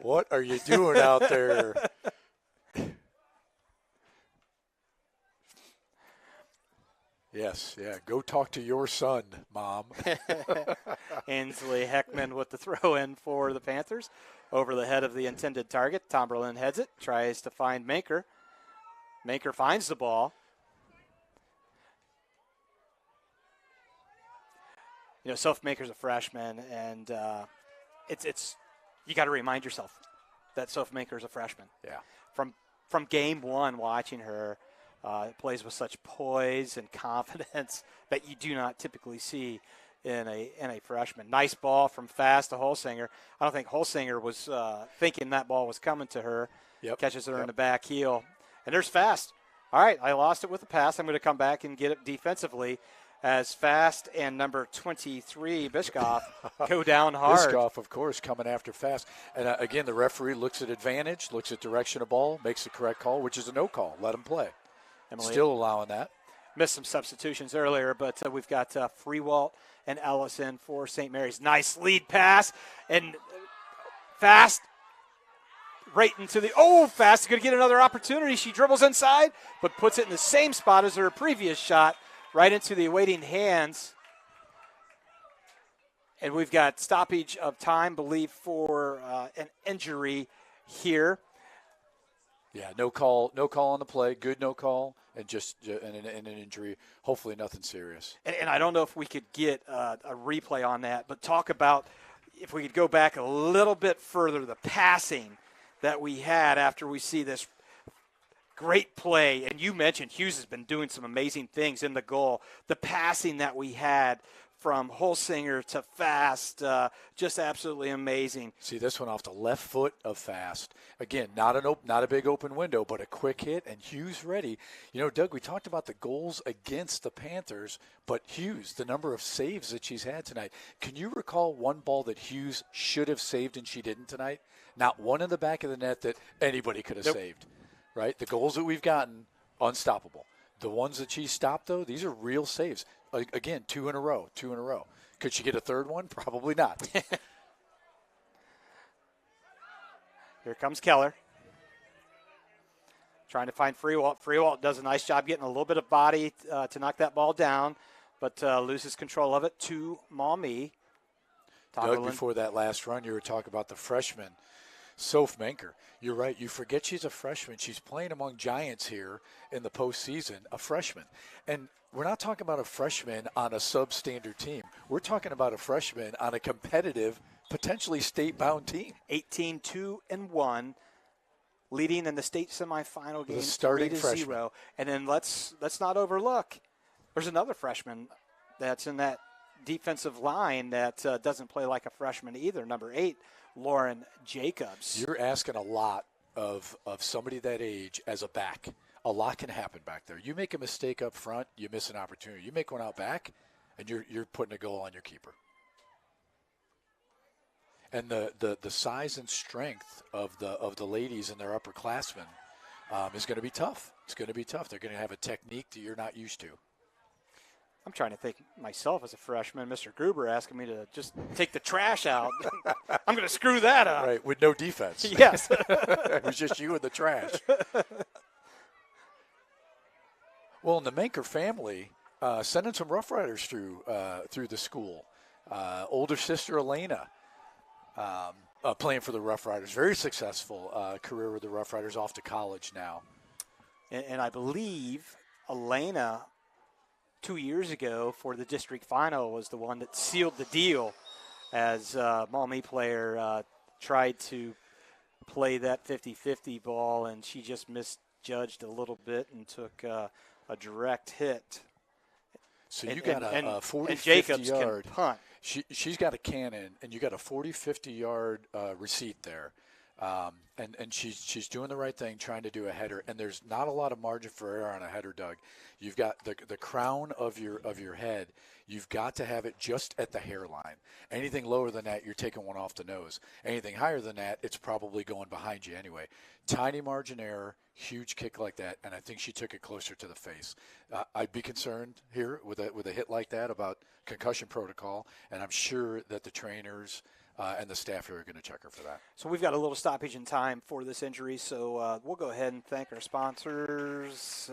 "What are you doing out there?" Yes, yeah. Go talk to your son, Mom. Ainsley Heckman with the throw in for the Panthers. Over the head of the intended target. Tomberlin heads it, tries to find Manker. Manker finds the ball. You know, Soph Maker's a freshman, and it's you got to remind yourself, that Soph Minker is a freshman. Yeah. From game one, watching her, plays with such poise and confidence that you do not typically see in a freshman. Nice ball from Fast to Holsinger. I don't think Holsinger was thinking that ball was coming to her. Yep. Catches her in the back heel. And there's Fast. All right, I lost it with the pass. I'm going to come back and get it defensively as Fast and number 23, Bishkoff, go down hard. Bishkoff, of course, coming after Fast. And, again, the referee looks at advantage, looks at direction of ball, makes the correct call, which is a no call. Let him play. Emily, still allowing that. Missed some substitutions earlier, but we've got Freewalt and Ellison for St. Mary's. Nice lead pass. And Fast right into the – Fast is going to get another opportunity. She dribbles inside, but puts it in the same spot as her previous shot, right into the awaiting hands. And we've got stoppage of time, believe, for an injury here. Yeah, no call on the play. Good no call, and just an injury. Hopefully nothing serious. And I don't know if we could get a replay on that, but talk about if we could go back a little bit further, the passing that we had after we see this great play. And you mentioned Hughes has been doing some amazing things in the goal. The passing that we had from Holsinger to Fast, just absolutely amazing. See this one off the left foot of Fast. Again, not a big open window, but a quick hit, and Hughes ready. You know, Doug, we talked about the goals against the Panthers, but Hughes, the number of saves that she's had tonight. Can you recall one ball that Hughes should have saved and she didn't tonight? Not one in the back of the net that anybody could have saved, right? The goals that we've gotten, unstoppable. The ones that she stopped, though, these are real saves. Again, two in a row. Could she get a third one? Probably not. Here comes Keller. Trying to find Freewalt. Freewalt does a nice job getting a little bit of body to knock that ball down, but loses control of it to Maumee. Doug, before that last run, you were talking about the freshman, Soph Minker. You're right. You forget she's a freshman. She's playing among giants here in the postseason, a freshman. And we're not talking about a freshman on a substandard team. We're talking about a freshman on a competitive, potentially state-bound team. 18-2-1, leading in the state semifinal game, starting 3-0. freshman. And then let's not overlook, there's another freshman that's in that defensive line that doesn't play like a freshman either, number 8, Lauren Jacobs. You're asking a lot of somebody that age as a back. A lot can happen back there. You make a mistake up front, you miss an opportunity. You make one out back, and you're putting a goal on your keeper. And the size and strength of the ladies and their upperclassmen is going to be tough. It's going to be tough. They're going to have a technique that you're not used to. I'm trying to think myself as a freshman, Mr. Gruber asking me to just take the trash out. I'm going to screw that up. Right, with no defense. Yes. It was just you and the trash. Well, and the Minker family sending some Rough Riders through the school. Older sister Elena playing for the Rough Riders. Very successful career with the Rough Riders, off to college now. And I believe Elena, 2 years ago for the district final, was the one that sealed the deal as Maumee player tried to play that 50-50 ball, and she just misjudged a little bit and took a direct hit. So you got a 40, Jacobs 50 yard can punt. She's got a cannon, and you got a 40, 50 yard receipt there. And she's doing the right thing, trying to do a header, and there's not a lot of margin for error on a header, Doug. You've got the crown of your head. You've got to have it just at the hairline. Anything lower than that, you're taking one off the nose. Anything higher than that, it's probably going behind you anyway. Tiny margin error, huge kick like that, and I think she took it closer to the face. I'd be concerned here with a hit like that about concussion protocol, and I'm sure that the trainers and the staff here are going to check her for that. So we've got a little stoppage in time for this injury, so we'll go ahead and thank our sponsors.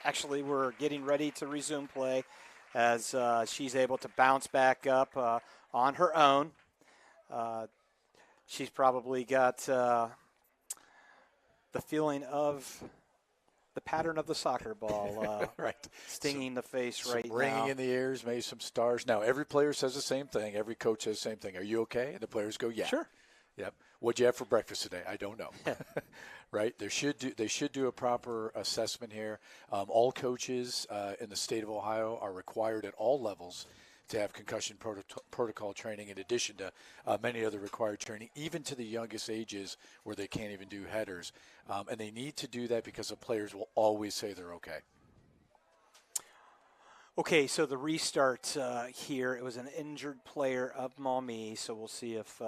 Actually, we're getting ready to resume play as she's able to bounce back up on her own. She's probably got the feeling of the pattern of the soccer ball right. stinging the face some right now. Ringing in the ears, maybe some stars. Now, every player says the same thing. Every coach says the same thing. Are you okay? And the players go, yeah. Sure. Yep. What'd you have for breakfast today? I don't know. Right? They should do a proper assessment here. All coaches in the state of Ohio are required at all levels to have concussion protocol training in addition to many other required training, even to the youngest ages where they can't even do headers. And they need to do that because the players will always say they're okay. Okay, so the restart here, it was an injured player of Maumee, so we'll see if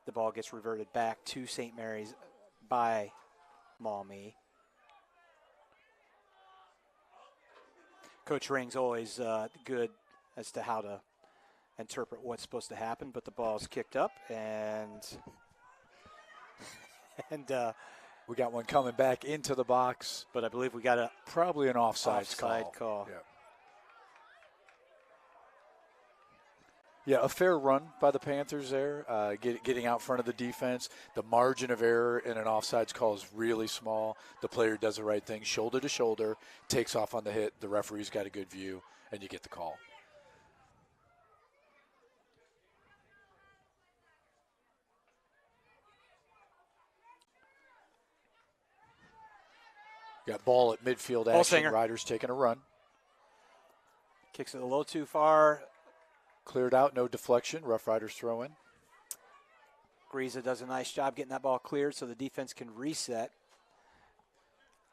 the ball gets reverted back to St. Mary's by Maumee. Coach Ring's always good as to how to interpret what's supposed to happen, but the ball's kicked up, and we got one coming back into the box. But I believe we got probably an offside call. Yeah, a fair run by the Panthers there, getting out front of the defense. The margin of error in an offsides call is really small. The player does the right thing, shoulder to shoulder, takes off on the hit. The referee's got a good view, and you get the call. Got ball at midfield action. Riders taking a run. Kicks it a little too far. Cleared out, no deflection. Rough Riders throw in. Griza does a nice job getting that ball cleared so the defense can reset.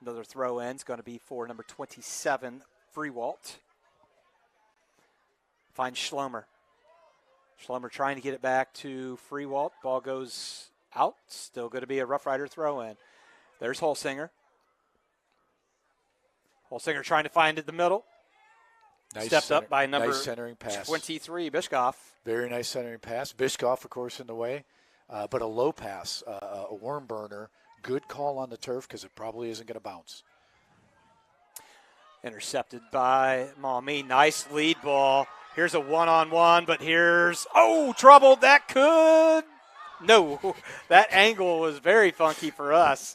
Another throw in is going to be for number 27, Freewalt. Finds Schlomer. Schlomer trying to get it back to Freewalt. Ball goes out. Still going to be a Rough Rider throw in. There's Holsinger. Holsinger trying to find it in the middle. Nice Stepped up by number centering pass. 23, Bishkoff. Very nice centering pass. Bishkoff, of course, in the way. But a low pass, a worm burner. Good call on the turf because it probably isn't going to bounce. Intercepted by Maumee. Nice lead ball. Here's a one-on-one, but here's, trouble. That could. No, that angle was very funky for us.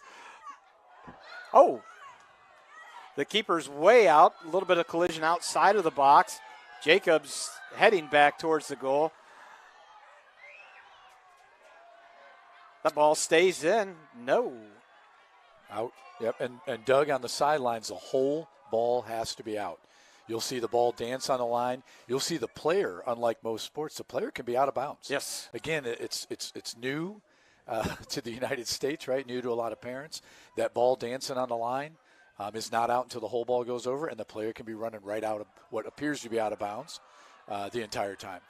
The keeper's way out. A little bit of collision outside of the box. Jacobs heading back towards the goal. That ball stays in. No. Out. Yep. And Doug on the sidelines, the whole ball has to be out. You'll see the ball dance on the line. You'll see the player, unlike most sports, the player can be out of bounds. Yes. Again, it's new to the United States, right? New to a lot of parents. That ball dancing on the line is not out until the whole ball goes over, and the player can be running right out of what appears to be out of bounds the entire time.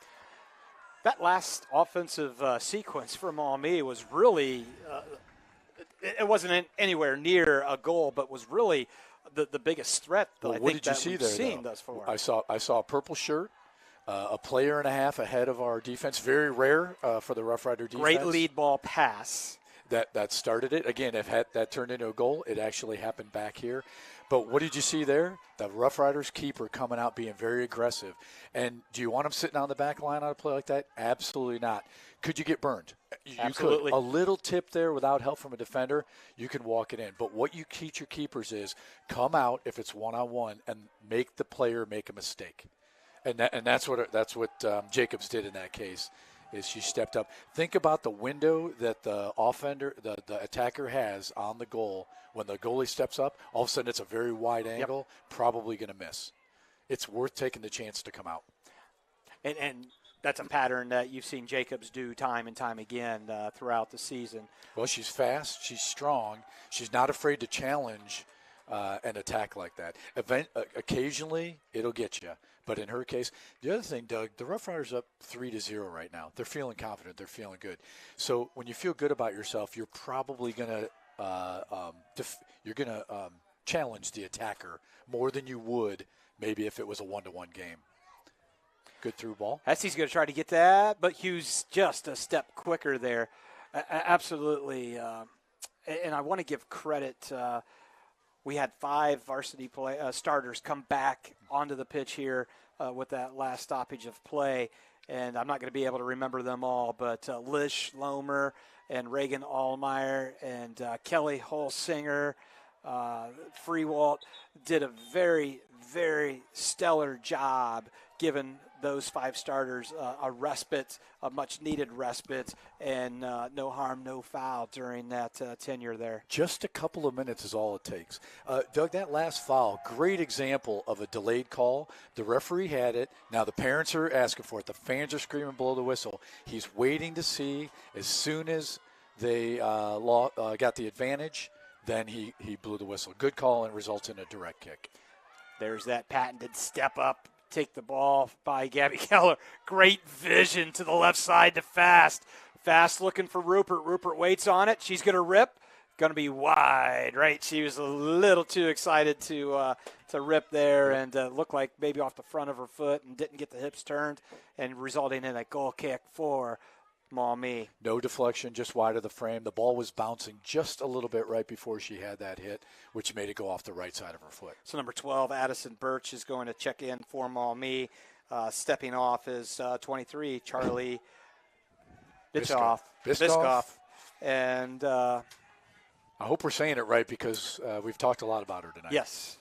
That last offensive sequence for Maumee was really it wasn't anywhere near a goal, but was really the biggest threat that I think that we've seen thus far. I saw a purple shirt, a player and a half ahead of our defense. Very rare for the Rough Rider defense. Great lead ball pass. That started it. Again, if that turned into a goal, it actually happened back here. But what did you see there? The Rough Riders keeper coming out being very aggressive. And do you want him sitting on the back line on a play like that? Absolutely not. Could you get burned? You Absolutely. could. A little tip there without help from a defender, you can walk it in. But what you teach your keepers is come out if it's one-on-one and make the player make a mistake. And that's what Jacobs did in that case. Is she stepped up. Think about the window that the offender, the attacker has on the goal. When the goalie steps up, all of a sudden it's a very wide angle, probably going to miss. It's worth taking the chance to come out. And that's a pattern that you've seen Jacobs do time and time again throughout the season. Well, she's fast. She's strong. She's not afraid to challenge an attack like that. Occasionally, it'll get you. But in her case, the other thing, Doug, the Rough Riders up 3-0 right now. They're feeling confident. They're feeling good. So when you feel good about yourself, you're probably going to challenge the attacker more than you would maybe if it was a 1-1 game. Good through ball. He's going to try to get that, but Hughes just a step quicker there. Absolutely. And I want to give credit. We had 5 varsity starters come back onto the pitch here with that last stoppage of play, and I'm not going to be able to remember them all, but Lish Lomer and Reagan Allmeyer and Kelly Holsinger, Freewalt did a very, very stellar job giving those 5 starters a respite, a much-needed respite, and no harm, no foul during that tenure there. Just a couple of minutes is all it takes. Doug, that last foul, great example of a delayed call. The referee had it. Now the parents are asking for it. The fans are screaming below the whistle. He's waiting to see. As soon as they got the advantage, then he blew the whistle. Good call and results in a direct kick. There's that patented step up, take the ball by Gabby Keller. Great vision to the left side to Fast. Fast looking for Rupert. Rupert waits on it. She's going to rip. Going to be wide, right? She was a little too excited to rip there and looked like maybe off the front of her foot and didn't get the hips turned, and resulting in a goal kick for Maumee. No deflection, just wide of the frame. The ball was bouncing just a little bit right before she had that hit, which made it go off the right side of her foot. So number 12, Addison Birch, is going to check in for Maumee. Stepping off is 23, Charlie Biscoff. And I hope we're saying it right because we've talked a lot about her tonight. Yes.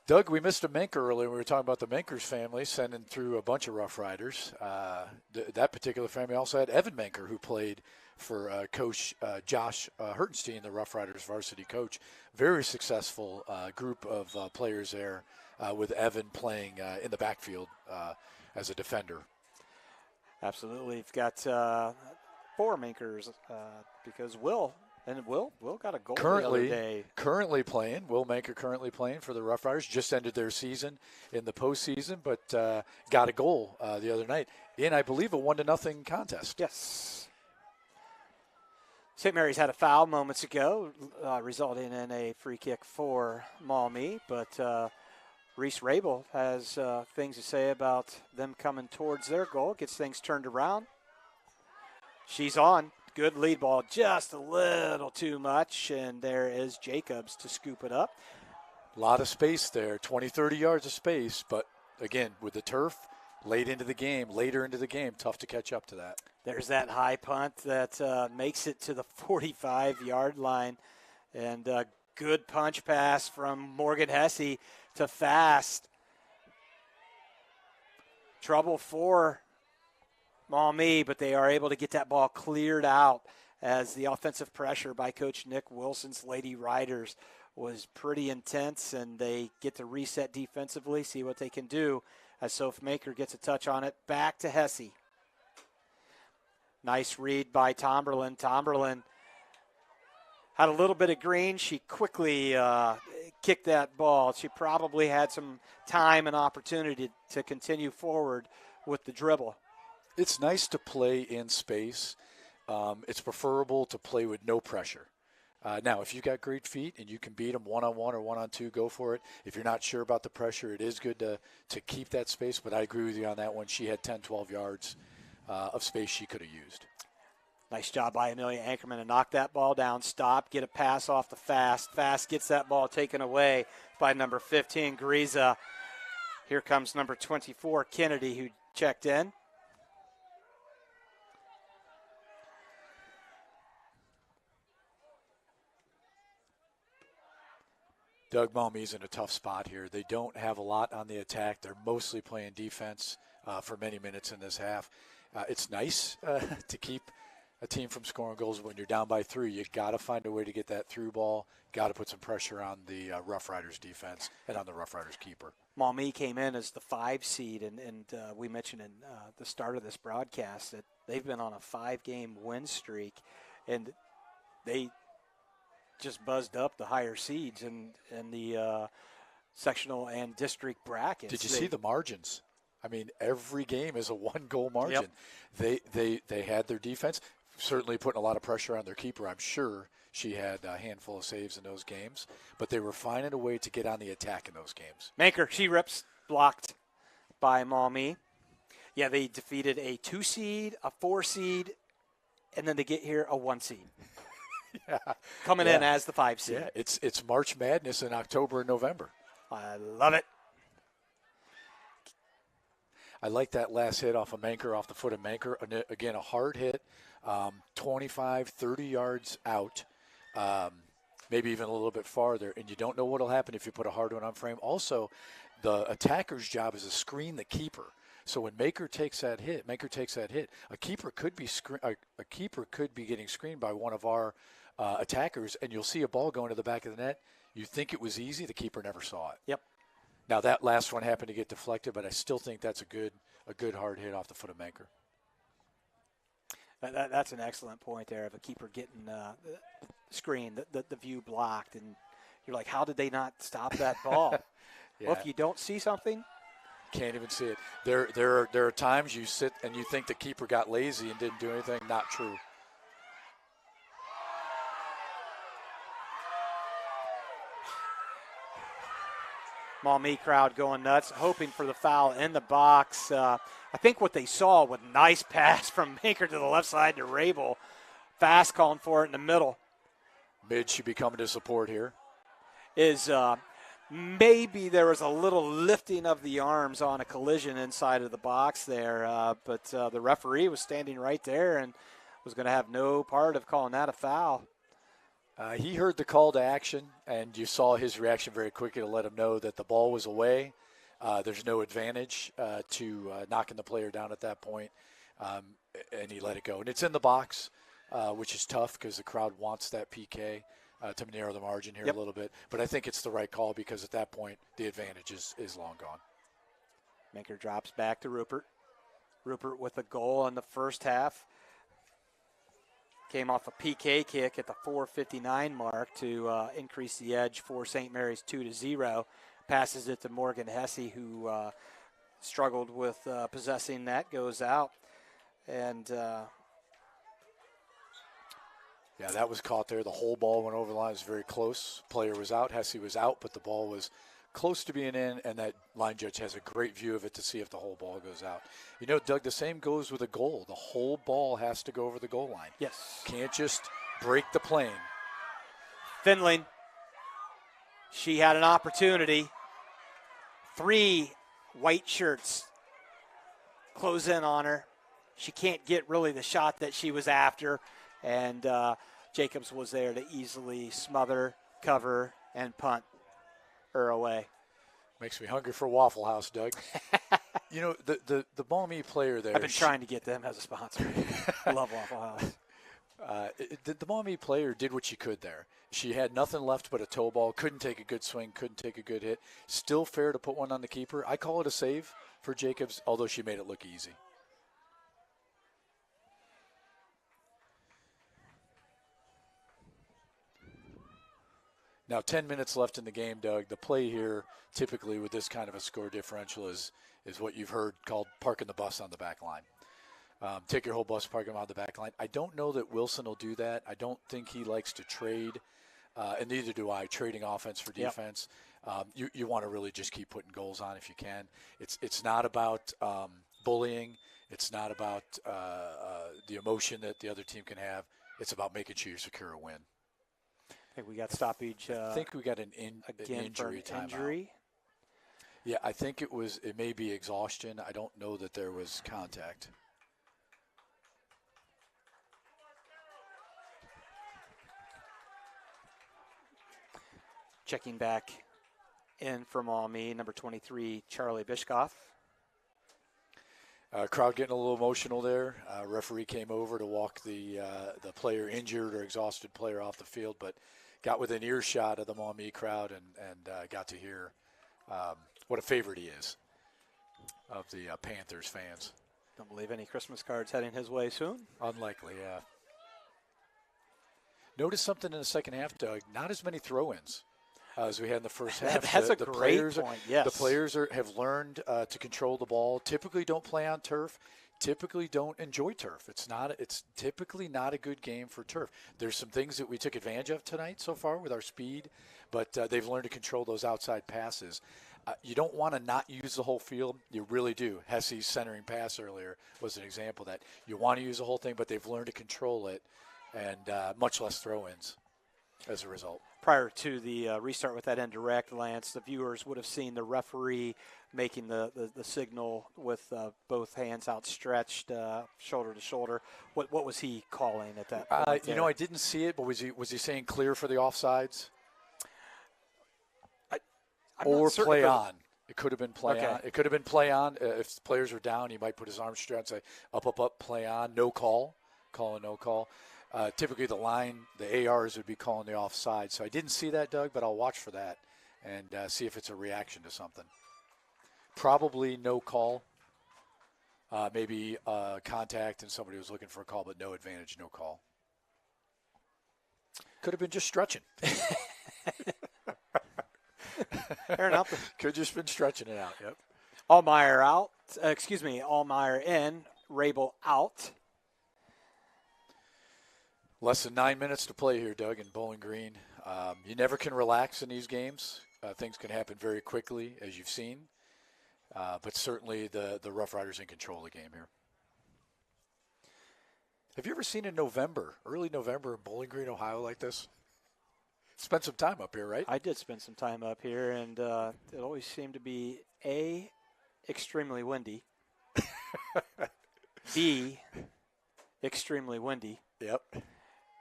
Doug, we missed a Menker earlier. We were talking about the Menkers family sending through a bunch of Rough Riders. That particular family also had Evan Menker, who played for Coach Josh Hertenstein, the Rough Riders varsity coach. Very successful group of players there, with Evan playing in the backfield as a defender. Absolutely. We've got 4 Menkers because Will got a goal the other day. Currently playing. Will Menker currently playing for the Rough Riders. Just ended their season in the postseason, but got a goal the other night in, I believe, a 1-0 contest. Yes. St. Mary's had a foul moments ago, resulting in a free kick for Maumee, but Reese Rabel has things to say about them coming towards their goal, gets things turned around. She's on. Good lead ball, just a little too much, and there is Jacobs to scoop it up. A lot of space there, 20, 30 yards of space, but again, with the turf, later into the game, tough to catch up to that. There's that high punt that makes it to the 45-yard line, and a good punch pass from Morgan Hesse to Fast. Trouble for Maumee, but they are able to get that ball cleared out as the offensive pressure by Coach Nick Wilson's Lady Riders was pretty intense, and they get to reset defensively, see what they can do as Soph Maker gets a touch on it. Back to Hesse. Nice read by Tomberlin. Tomberlin had a little bit of green. She quickly kicked that ball. She probably had some time and opportunity to continue forward with the dribble. It's nice to play in space. It's preferable to play with no pressure. Now, if you've got great feet and you can beat them one-on-one or one-on-two, go for it. If you're not sure about the pressure, it is good to keep that space, but I agree with you on that one. She had 10, 12 yards of space she could have used. Nice job by Amelia Ankerman to knock that ball down, stop, get a pass off the Fast. Fast gets that ball taken away by number 15, Griza. Here comes number 24, Kennedy, who checked in. Doug, Maumee's in a tough spot here. They don't have a lot on the attack. They're mostly playing defense for many minutes in this half. It's nice to keep a team from scoring goals when you're down by 3. You got to find a way to get that through ball. Got to put some pressure on the Rough Riders defense and on the Rough Riders keeper. Maumee came in as the 5 seed, and we mentioned in the start of this broadcast that they've been on a 5-game win streak, and they just buzzed up the higher seeds in the sectional and district brackets. Did you see the margins? I mean, every game is a 1-goal margin. Yep. They had their defense, certainly putting a lot of pressure on their keeper. I'm sure she had a handful of saves in those games, but they were finding a way to get on the attack in those games. Maker, she rips, blocked by Maumee. Yeah, they defeated a 2 seed, a 4 seed, and then to get here, a 1 seed. Coming in as the 5 seed. Yeah, it's March Madness in October and November. I love it. I like that last hit off of Manker, off the foot of Manker. Again, a hard hit, 25, 30 yards out. maybe even a little bit farther, and you don't know what will happen if you put a hard one on frame. Also, the attacker's job is to screen the keeper. So when Maker takes that hit, a keeper could be getting screened by one of our attackers, and you'll see a ball going to the back of the net. You think it was easy, the keeper never saw it. Yep. Now that last one happened to get deflected, but I still think that's a good hard hit off the foot of Maker. That's an excellent point there of a keeper getting screened, the view blocked, and you're like, how did they not stop that ball? Yeah. Well, if you don't see something, can't even see it. There are times you sit and you think the keeper got lazy and didn't do anything. Not true. Maumee crowd going nuts, hoping for the foul in the box. I think what they saw with nice pass from Maker to the left side to Rabel. Fast calling for it in the middle. Mid should be coming to support here. Is maybe there was a little lifting of the arms on a collision inside of the box there, but the referee was standing right there and was going to have no part of calling that a foul. He heard the call to action, and you saw his reaction very quickly to let him know that the ball was away. There's no advantage to knocking the player down at that point, and he let it go. And it's in the box, which is tough because the crowd wants that PK to narrow the margin here a little bit. But I think it's the right call because at that point the advantage is long gone. Maker drops back to Rupert. Rupert with a goal in the first half. Came off a PK kick at the 4:59 mark to increase the edge for St. Mary's 2-0. Passes it to Morgan Hesse, who struggled with possessing that, goes out. And yeah, that was caught there. The whole ball went over the line. It was very close. Player was out. Hesse was out, but the ball was close to being in, and that line judge has a great view of it to see if the whole ball goes out. You know, Doug, the same goes with a goal. The whole ball has to go over the goal line. Yes. Can't just break the plane. Finling, she had an opportunity. 3 white shirts close in on her. She can't get really the shot that she was after, and Jacobs was there to easily smother, cover, and punt her away. Makes me hungry for Waffle House, Doug. You know, the Maumee player there. I've been trying to get them as a sponsor. I love Waffle House. The Maumee player did what she could there. She had nothing left but a toe ball. Couldn't take a good swing. Couldn't take a good hit. Still fair to put one on the keeper. I call it a save for Jacobs, although she made it look easy. Now, 10 minutes left in the game, Doug. The play here, typically with this kind of a score differential, is what you've heard called parking the bus on the back line. Take your whole bus, park them on the back line. I don't know that Wilson will do that. I don't think he likes to trade, and neither do I, trading offense for defense. Yep. You want to really just keep putting goals on if you can. It's not about bullying. It's not about the emotion that the other team can have. It's about making sure you secure a win. I think we got stoppage. I think we got an injury timeout. Yeah, I think it may be exhaustion. I don't know that there was contact. Checking back in from Maumee, number 23, Charlie Bishkoff. Crowd getting a little emotional there. Referee came over to walk the player injured or exhausted player off the field, but got within earshot of the Maumee crowd and got to hear what a favorite he is of the Panthers fans. Don't believe any Christmas cards heading his way soon. Unlikely, yeah. Notice something in the second half, Doug. Not as many throw-ins as we had in the first half. That's a great point, yes. The players have learned to control the ball. Typically don't play on turf. Typically don't enjoy turf. It's typically not a good game for turf. There's some things that we took advantage of tonight so far with our speed, but they've learned to control those outside passes. You don't want to not use the whole field. You really do. Hesse's centering pass earlier was an example of that. You want to use the whole thing, but they've learned to control it, and much less throw-ins. as a result. Prior to the restart with that indirect, Lance, the viewers would have seen the referee making the signal with both hands outstretched, shoulder to shoulder. What was he calling at that point? I didn't see it, but was he saying clear for the offsides? Or play on. It could have been play on. It could have been play on. If the players are down, he might put his arms stretched, say up, play on, no call, calling no call. Typically the ARs would be calling the offside. So I didn't see that, Doug, but I'll watch for that and see if it's a reaction to something. Probably no call. Maybe contact and somebody was looking for a call, but no advantage, no call. Could have been just stretching. Fair enough. Could have just been stretching it out, yep. Allmeyer out. Allmeyer in. Rabel out. Less than 9 minutes to play here, Doug, in Bowling Green. You never can relax in these games. Things can happen very quickly, as you've seen. But certainly the Rough Riders in control of the game here. Have you ever seen in early November in Bowling Green, Ohio like this? Spent some time up here, right? I did spend some time up here, and it always seemed to be A, extremely windy, B, extremely windy. Yep.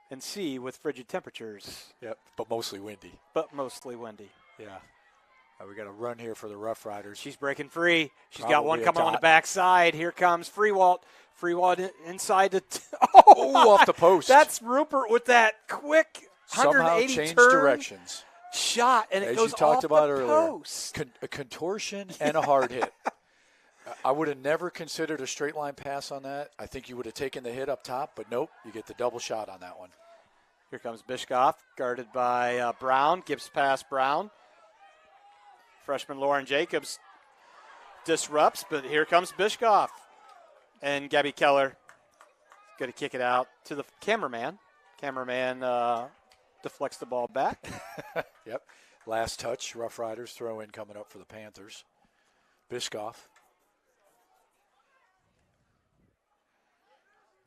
And C, with frigid temperatures. Yep, but mostly windy. Yeah. We got a run here for the Rough Riders. She's breaking free. She's Probably got one coming on the dot. backside. Here comes Freewalt. Freewalt inside the off the post. That's Rupert with that quick 180 somehow changed turn directions. Shot, and it As goes you talked off about the earlier, post. A contortion and a hard hit. I would have never considered a straight line pass on that. I think you would have taken the hit up top, but nope, you get the double shot on that one. Here comes Bishkoff, guarded by Brown. Gives pass Brown. Freshman Lauren Jacobs disrupts, but here comes Bishkoff. And Gabby Keller going to kick it out to the cameraman. Cameraman deflects the ball back. Yep. Last touch, Rough Riders throw in coming up for the Panthers. Bishkoff.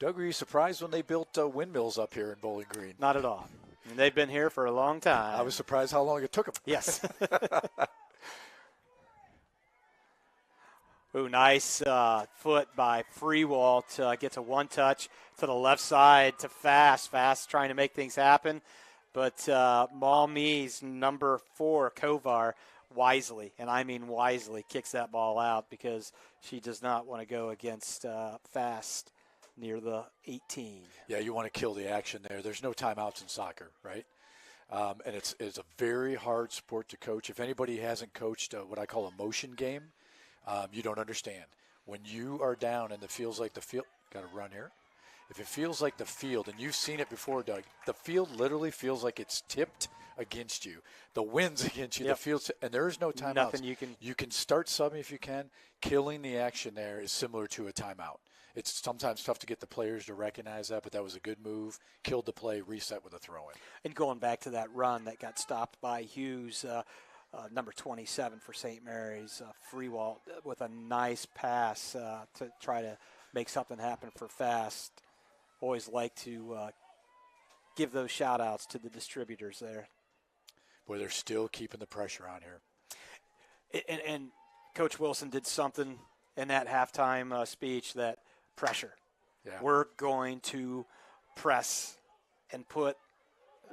Doug, were you surprised when they built windmills up here in Bowling Green? Not at all. And they've been here for a long time. I was surprised how long it took them. Yes. Ooh, nice foot by Freewalt. Gets a one-touch to the left side to Fast. Fast trying to make things happen. But Maumee's number 4, Kovar, wisely, and I mean wisely, kicks that ball out because she does not want to go against Fast near the 18. Yeah, you want to kill the action there. There's no timeouts in soccer, right? And it's a very hard sport to coach. If anybody hasn't coached what I call a motion game, you don't understand. When you are down and it feels like the field, got to run here. If it feels like the field, and you've seen it before, Doug, the field literally feels like it's tipped against you. The wind's against you. Yep. The field, and there is no timeouts. Nothing You can start subbing if you can. Killing the action there is similar to a timeout. It's sometimes tough to get the players to recognize that, but that was a good move. Killed the play, reset with a throw-in. And going back to that run that got stopped by Hughes, number 27 for St. Mary's, Freewalt with a nice pass to try to make something happen for Fast. Always like to give those shout-outs to the distributors there. Boy, they're still keeping the pressure on here. And Coach Wilson did something in that halftime speech that pressure. Yeah. We're going to press and put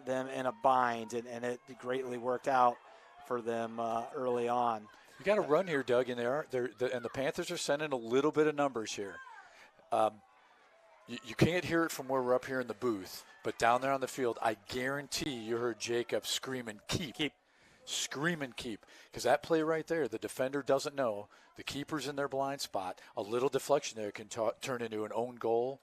them in a bind, and it greatly worked out for them early on. You got to run here, Doug, and and the Panthers are sending a little bit of numbers here. You can't hear it from where we're up here in the booth, but down there on the field, I guarantee you heard Jacob screaming, keep. Screaming, keep. Because that play right there, the defender doesn't know. The keeper's in their blind spot. A little deflection there can turn into an own goal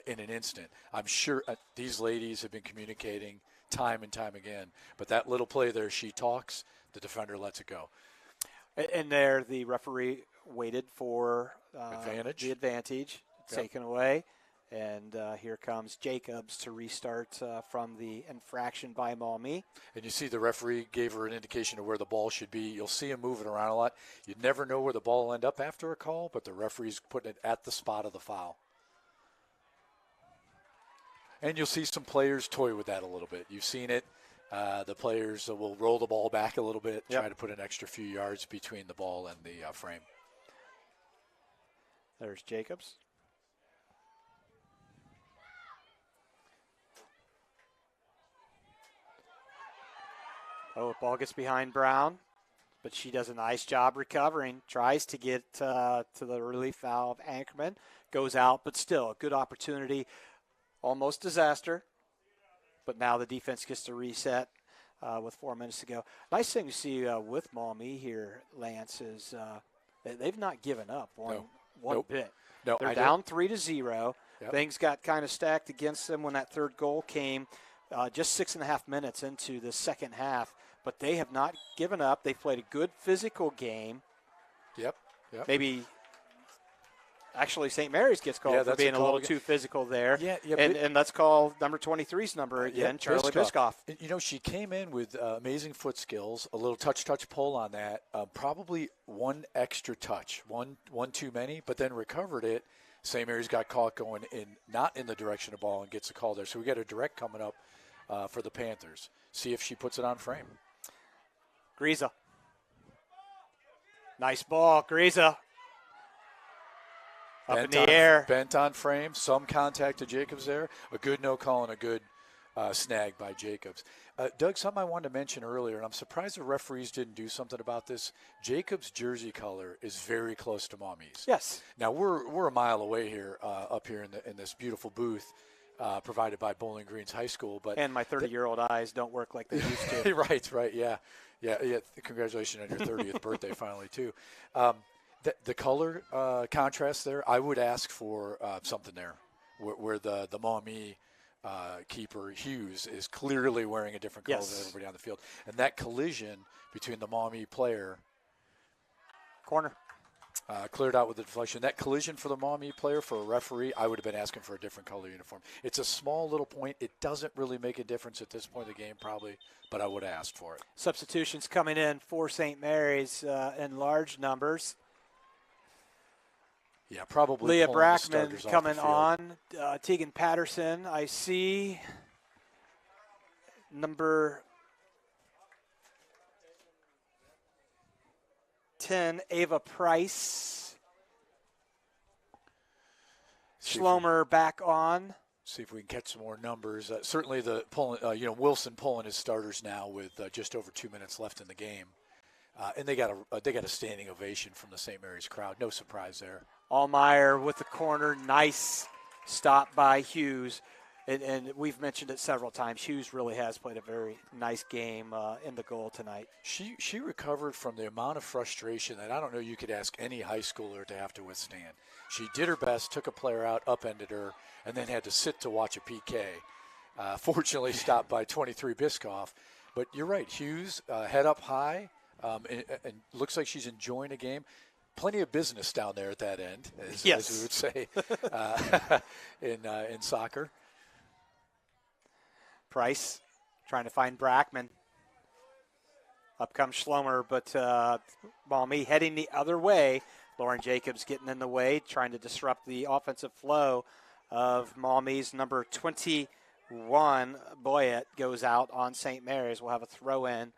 in an instant. I'm sure these ladies have been communicating time and time again. But that little play there, she talks, the defender lets it go. And there the referee waited for the advantage taken away. And here comes Jacobs to restart from the infraction by Maumee. And you see the referee gave her an indication of where the ball should be. You'll see him moving around a lot. You never know where the ball will end up after a call, but the referee's putting it at the spot of the foul. And you'll see some players toy with that a little bit. You've seen it The players will roll the ball back a little bit, try to put an extra few yards between the ball and the frame. There's Jacobs. Oh, ball gets behind Brown, but she does a nice job recovering. Tries to get to the relief valve. Anchorman goes out, but still a good opportunity. Almost disaster, but now the defense gets to reset with 4 minutes to go. Nice thing to see with Maumee here, Lance, is they've not given up one bit. No, they're down 3-0. Yep. Things got kind of stacked against them when that third goal came just 6.5 minutes into the second half. But they have not given up. They've played a good physical game. Yep. Maybe actually St. Mary's gets called for being a little too physical there. And let's call number 23's number again, Charlie Biscoff. You know, she came in with amazing foot skills, a little touch pull on that, probably one extra touch, one too many, but then recovered it. St. Mary's got caught going not in the direction of ball and gets a call there. So we got a direct coming up for the Panthers. See if she puts it on frame. Griesa. Nice ball, Griesa. Up in the air. Bent on frame. Some contact to Jacobs there. A good no call and a good snag by Jacobs. Doug, something I wanted to mention earlier, and I'm surprised the referees didn't do something about this. Jacobs' jersey color is very close to Maumee's. Yes. Now, we're a mile away here, up here in this beautiful booth provided by Bowling Green's High School. And my 30-year-old eyes don't work like they used to. Right, yeah. Congratulations on your 30th birthday finally, too. The color contrast there, I would ask for something there where the Maumee keeper, Hughes, is clearly wearing a different color than everybody on the field. And that collision between the Maumee player. Corner. Cleared out with the deflection. That collision for the Maumee player, for a referee, I would have been asking for a different color uniform. It's a small little point. It doesn't really make a difference at this point of the game, probably, but I would have asked for it. Substitutions coming in for St. Mary's in large numbers. Yeah, probably. Leah Brackman coming on. Tegan Patterson, I see. Number 10, Ava Price. Schlomer back on. See if we can catch some more numbers. Certainly, Wilson pulling his starters now with just over 2 minutes left in the game, and they got a standing ovation from the St. Mary's crowd. No surprise there. Allmeyer with the corner. Nice stop by Hughes. And we've mentioned it several times. Hughes really has played a very nice game in the goal tonight. She recovered from the amount of frustration that I don't know you could ask any high schooler to have to withstand. She did her best, took a player out, upended her, and then had to sit to watch a PK. Fortunately stopped by 23 Biscoff. But you're right, Hughes, head up high, and looks like she's enjoying the game. Plenty of business down there at that end, as we would say in soccer. Price trying to find Brackman. Up comes Schlomer, but Maumee heading the other way. Lauren Jacobs getting in the way, trying to disrupt the offensive flow of Maumee's number 21. Boyett goes out on St. Mary's. We'll have a throw-in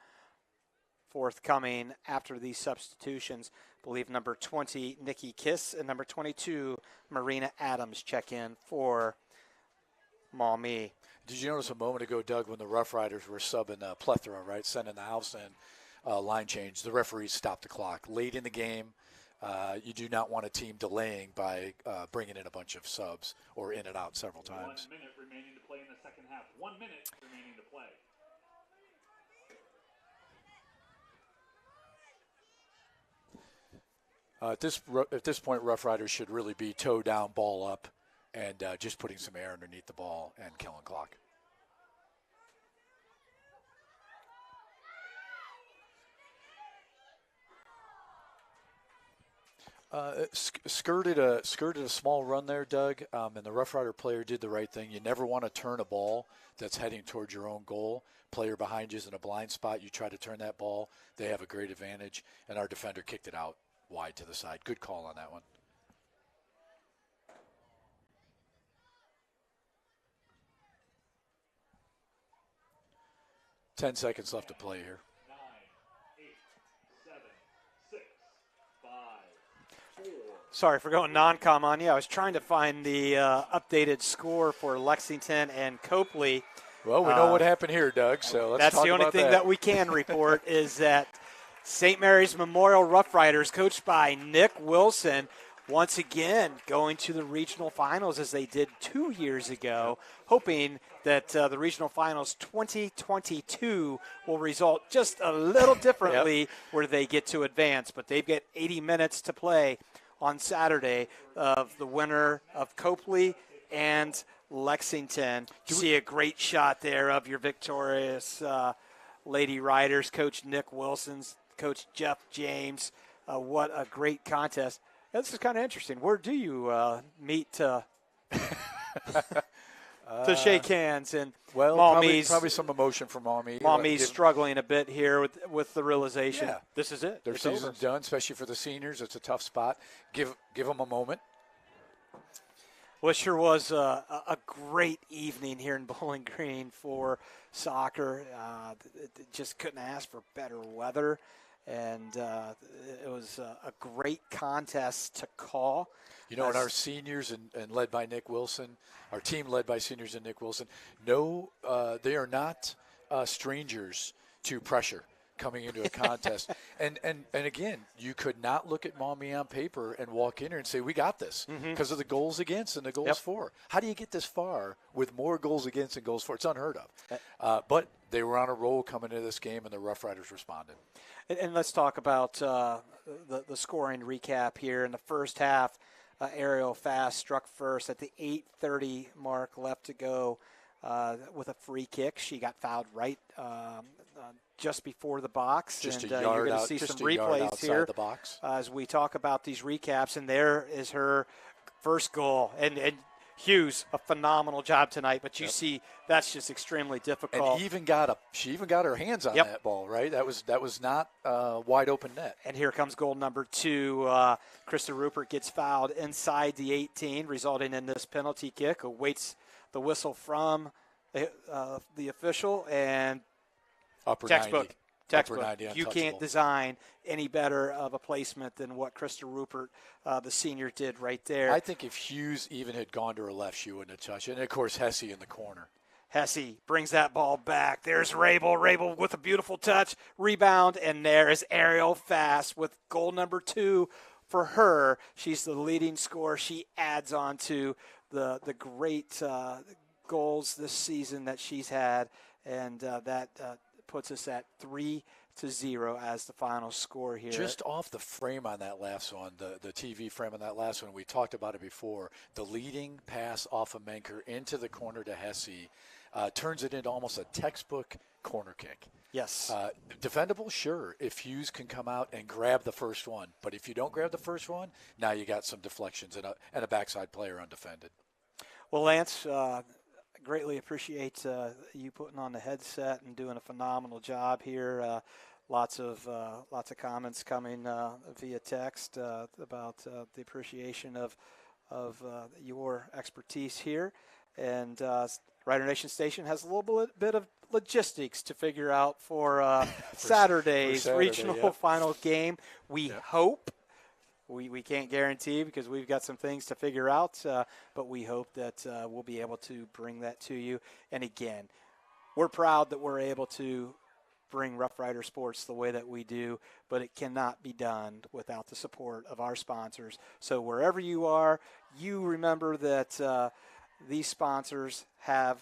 forthcoming after these substitutions. I believe number 20, Nikki Kiss, and number 22, Marina Adams check in for Maumee. Did you notice a moment ago, Doug, when the Rough Riders were subbing plethora, right, sending the house in line change, the referees stopped the clock. Late in the game, you do not want a team delaying by bringing in a bunch of subs or in and out several times. 1 minute remaining to play in the second half. 1 minute remaining to play. At this point, Rough Riders should really be toe down, ball up, and just putting some air underneath the ball and killing clock. Skirted a small run there, Doug, and the Rough Rider player did the right thing. You never want to turn a ball that's heading towards your own goal. Player behind you is in a blind spot. You try to turn that ball. They have a great advantage, and our defender kicked it out wide to the side. Good call on that one. 10 seconds left to play here. 9, 8, 7, 6, 5, 4. Sorry for going non-com on you. I was trying to find the updated score for Lexington and Copley. Well, we know what happened here, Doug, so let's that's talk the only about thing that we can report is that St. Mary's Memorial Rough Riders, coached by Nick Wilson, once again going to the regional finals as they did 2 years ago, hoping that the regional finals 2022 will result just a little differently where they get to advance. But they've got 80 minutes to play on Saturday of the winner of Copley and Lexington. You see a great shot there of your victorious Lady Riders, Coach Nick Wilson's, Coach Jeff James. What a great contest. This is kind of interesting. Where do you meet to shake hands? And probably some emotion from Maumee. Maumee's struggling a bit here with the realization. Yeah. This is it. Their season's done, especially for the seniors. It's a tough spot. Give them a moment. Well, it sure was a great evening here in Bowling Green for soccer. Just couldn't ask for better weather. And it was a great contest to call. You know, and our seniors and led by Nick Wilson, our team led by seniors and Nick Wilson, they are not strangers to pressure coming into a contest. and again, you could not look at Maumee on paper and walk in here and say, we got this because of the goals against and the goals for. How do you get this far with more goals against and goals for? It's unheard of. But they were on a roll coming into this game, and the Rough Riders responded. And let's talk about the scoring recap here. In the first half, Ariel Fast struck first at the 8:30 mark left to go with a free kick. She got fouled right just before the box. Just and a yard you're going to out, see just some a yard replays outside here the box. As we talk about these recaps. And there is her first goal. And Hughes, a phenomenal job tonight, but you see that's just extremely difficult. And she even got her hands on that ball, right? That was not wide open net. And here comes goal number 2. Krista Rupert gets fouled inside the 18, resulting in this penalty kick. Awaits the whistle from the official, and textbook. You can't design any better of a placement than what Krista Rupert, the senior, did right there. I think if Hughes even had gone to her left, she wouldn't have touched it. And, of course, Hesse in the corner. Hesse brings that ball back. There's Rabel. Rabel with a beautiful touch. Rebound, and there is Ariel Fast with goal number 2 for her. She's the leading scorer. She adds on to the great goals this season that she's had, and that puts us at 3-0 as the final score here. Just off the frame on that last one, the TV frame on that last one, we talked about it before. The leading pass off of Menker into the corner to Hesse turns it into almost a textbook corner kick. Yes. Defendable, sure, if Hughes can come out and grab the first one. But if you don't grab the first one, now you got some deflections and a backside player undefended. Well, Lance, greatly appreciate you putting on the headset and doing a phenomenal job here. Lots of comments coming via text about the appreciation of your expertise here. And Rider Nation Station has a little bit of logistics to figure out for Saturday's regional final game. We hope. We can't guarantee because we've got some things to figure out, but we hope that we'll be able to bring that to you. And again, we're proud that we're able to bring Rough Rider sports the way that we do, but it cannot be done without the support of our sponsors. So wherever you are, you remember that these sponsors have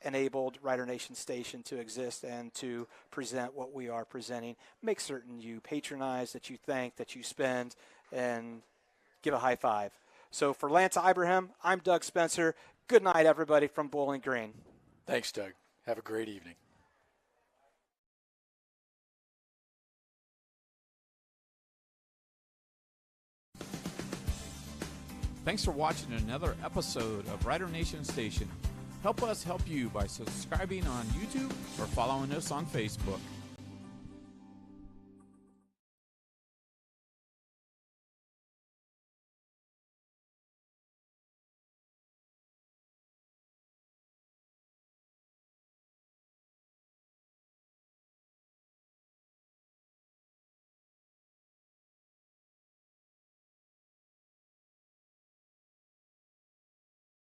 enabled Rider Nation Station to exist and to present what we are presenting. Make certain you patronize, that you thank, that you spend, and give a high five. So for Lance Ibrahim, I'm Doug Spencer. Good night, everybody, from Bowling Green. Thanks, Doug. Have a great evening. Thanks for watching another episode of Rider Nation Station. Help us help you by subscribing on YouTube or following us on Facebook.